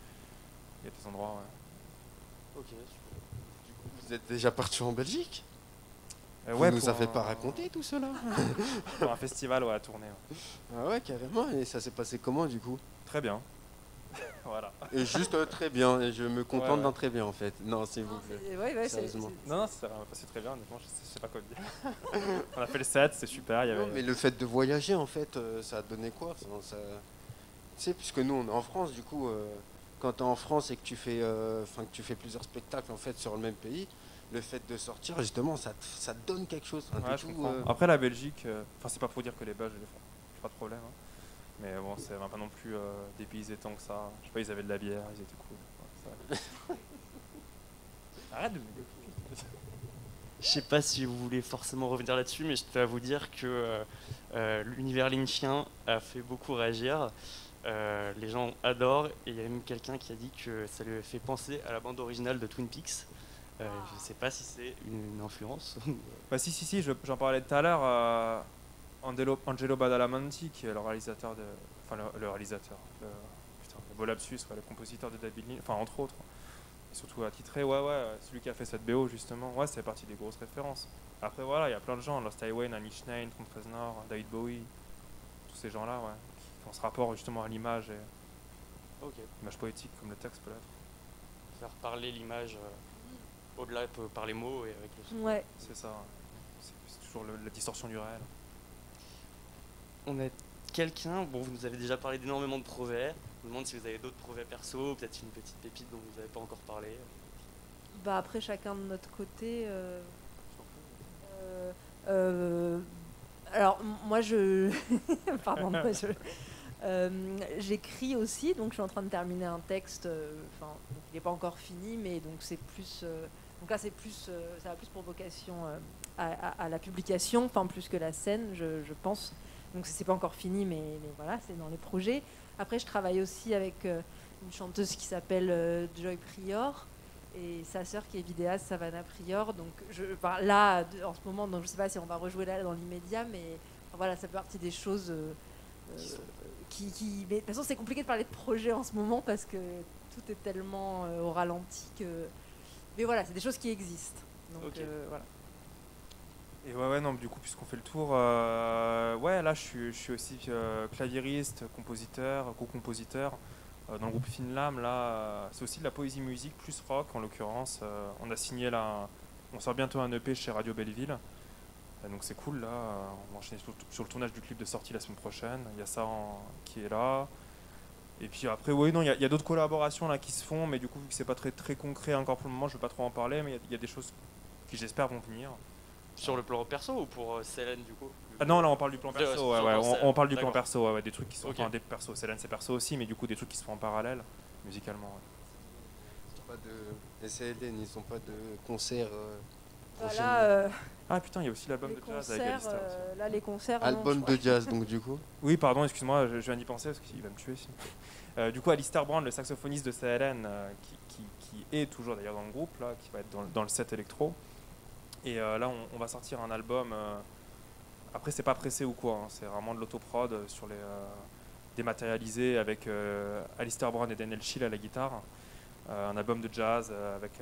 Il y a des endroits, ouais. Ok, super. Du coup, vous êtes déjà parti en Belgique? Ouais, Vous nous avez pas raconté tout cela? Pour un festival, ouais, à tourner. Ouais. Ah ouais, carrément. Et ça s'est passé comment du coup? Très bien. Voilà. Et juste très bien. Et je me contente Ouais. d'un très bien en fait. Non, s'il vous plaît. Ouais, Sérieusement. Non, ça s'est passé très bien, honnêtement, je sais pas quoi dire. On a fait le set, c'était super. Il y avait... Non, mais le fait de voyager en fait, ça a donné quoi? Tu sais, puisque nous on est en France, du coup, quand tu es en France et que tu fais, que tu fais plusieurs spectacles en fait sur le même pays, le fait de sortir justement, ça te donne quelque chose. Ouais, je comprends. Après la Belgique, c'est pas pour dire que les Belges les font, j'ai pas de problème. Hein. Mais bon, c'est pas non plus dépaysé tant que ça. Je sais pas, ils avaient de la bière, ils étaient cool. Ouais, ça... Arrête de me dire. Je sais pas si vous voulez forcément revenir là-dessus, mais je tiens à vous dire que l'univers lynchien a fait beaucoup réagir. Les gens adorent, et il y a même quelqu'un qui a dit que ça lui fait penser à la bande originale de Twin Peaks. Je sais pas si c'est une influence. Bah si, j'en parlais tout à l'heure. Angelo Badalamenti, qui est le réalisateur de... Enfin, le réalisateur. Le beau lapsus, ouais, le compositeur de David Lynch, enfin, entre autres. Et surtout attitré, ouais, celui qui a fait cette BO, justement. Ouais, c'est partie des grosses références. Après, voilà, il y a plein de gens. Lost Highway, Nine Inch Nails, 13 Nord, David Bowie. Tous ces gens-là, ouais. Qui font ce rapport, justement, à l'image. Et... Ok. L'image poétique, comme le texte, peut-être. Faire parler l'image au-delà par les mots et avec le son. Ouais. C'est ça. C'est toujours la distorsion du réel. On a quelqu'un, bon, vous nous avez déjà parlé d'énormément de projets. Je me demande si vous avez d'autres projets perso, peut-être une petite pépite dont vous n'avez pas encore parlé. Bah après, chacun de notre côté. Alors, moi, Pardon, moi, j'écris aussi, donc je suis en train de terminer un texte. Donc, il n'est pas encore fini, mais donc c'est plus. Donc là, c'est plus. Ça a plus pour vocation à la publication, enfin plus que la scène, je pense. Donc c'est pas encore fini, mais voilà, c'est dans les projets. Après, je travaille aussi avec une chanteuse qui s'appelle Joy Prior et sa sœur qui est vidéaste, Savannah Prior. Donc là, en ce moment, donc, je sais pas si on va rejouer là dans l'immédiat, mais voilà, ça fait partie des choses qui... Mais de toute façon, c'est compliqué de parler de projet en ce moment parce que tout est tellement au ralenti que... Mais voilà, c'est des choses qui existent. Donc Ok. voilà. Et ouais, non, du coup, puisqu'on fait le tour, ouais, là, je suis aussi claviériste, compositeur, co-compositeur. Dans le groupe Finlam, là, c'est aussi de la poésie musique plus rock, en l'occurrence. On a signé là, on sort bientôt un EP chez Radio Belleville. Donc c'est cool, là. On va enchaîner sur le tournage du clip de sortie la semaine prochaine. Il y a ça qui est là. Et puis après, oui, non, il y a d'autres collaborations là qui se font, mais du coup, vu que c'est pas très, très concret encore pour le moment, je ne vais pas trop en parler, mais il y a des choses qui, j'espère, vont venir. Sur le plan perso ou pour Célène du coup? Ah non, là on parle du plan perso, on parle du plan D'accord. perso, ouais, des trucs qui sont Ok. enfin, des persos, Célène c'est perso aussi, mais du coup des trucs qui se font en parallèle, musicalement. Ouais. Les CLN, ils n'ont pas de concert Voilà, Ah putain, il y a aussi l'album les de jazz avec concerts, Alistair aussi. là, les concerts. album non, je de jazz, donc du coup. Oui, pardon, excuse-moi, je viens d'y penser parce qu'il va me tuer. Du coup, Alistair Brown, le saxophoniste de CLN, qui est toujours d'ailleurs dans le groupe, là, qui va être dans le set électro. Et là, on va sortir un album. Après, c'est pas pressé ou quoi, hein, c'est vraiment de l'autoprod sur les dématérialisé avec Alistair Brown et Daniel Schill à la guitare. Un album de jazz avec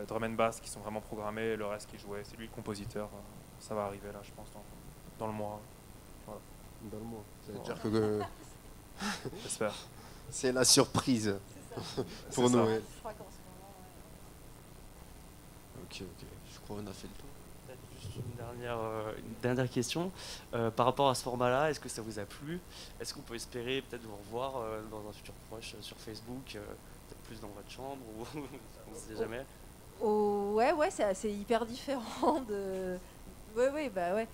drum and bass qui sont vraiment programmés, le reste qui jouait, c'est lui le compositeur. Ça va arriver là, je pense, dans le mois. Voilà. Dans le mois. Ça veut dire que J'espère. c'est la surprise pour C'est ça. Noël. Je crois qu'en ce moment, Ok, je crois qu'on a fait le tour. Peut-être juste une dernière question. Par rapport à ce format-là, est-ce que ça vous a plu? Est-ce qu'on peut espérer peut-être vous revoir dans un futur proche sur Facebook, peut-être plus dans votre chambre ou on ne sait jamais? ouais, c'est hyper différent Oui, oui, bah ouais.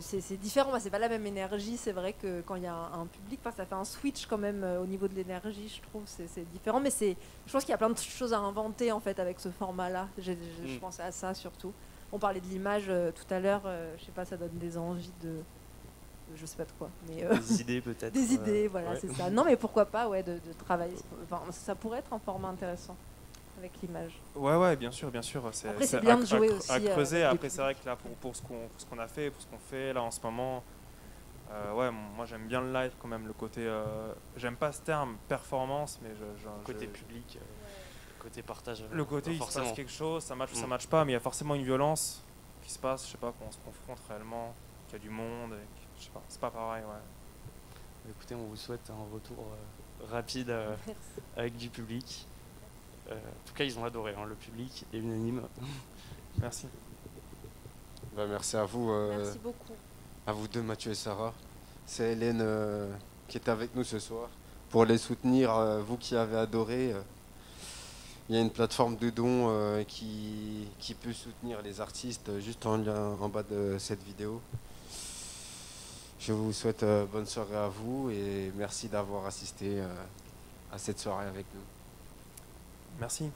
C'est différent, c'est pas la même énergie. C'est vrai que quand il y a un public, ça fait un switch quand même au niveau de l'énergie, je trouve. C'est différent, mais je pense qu'il y a plein de choses à inventer en fait avec ce format-là. Je pensais à ça surtout. On parlait de l'image tout à l'heure. Je sais pas, ça donne des envies de, je sais pas de quoi, mais Des idées peut-être. des idées, voilà, ouais. c'est ça. Non, mais pourquoi pas, ouais, de travailler. Enfin, ça pourrait être un format intéressant avec l'image. Ouais, bien sûr. Après, c'est bien de jouer aussi, à creuser. avec Après, les c'est vrai que là, pour ce qu'on a fait, pour ce qu'on fait là en ce moment, moi j'aime bien le live quand même, le côté. J'aime pas ce terme performance, mais Côté public, côté partage. le côté, il se forcément. passe quelque chose, ça match ou ça match pas, mais il y a forcément une violence qui se passe, je sais pas, qu'on se confronte réellement, qu'il y a du monde, je sais pas, c'est pas pareil, ouais. Écoutez, on vous souhaite un retour rapide Merci. avec du public. En tout cas, ils ont adoré, hein, le public est unanime. Merci. Bah, merci à vous. Merci beaucoup. À vous deux, Mathieu et Sarah. C'est Hélène qui est avec nous ce soir. Pour les soutenir, vous qui avez adoré, il y a une plateforme de dons qui peut soutenir les artistes juste en lien en bas de cette vidéo. Je vous souhaite bonne soirée à vous et merci d'avoir assisté à cette soirée avec nous. Merci.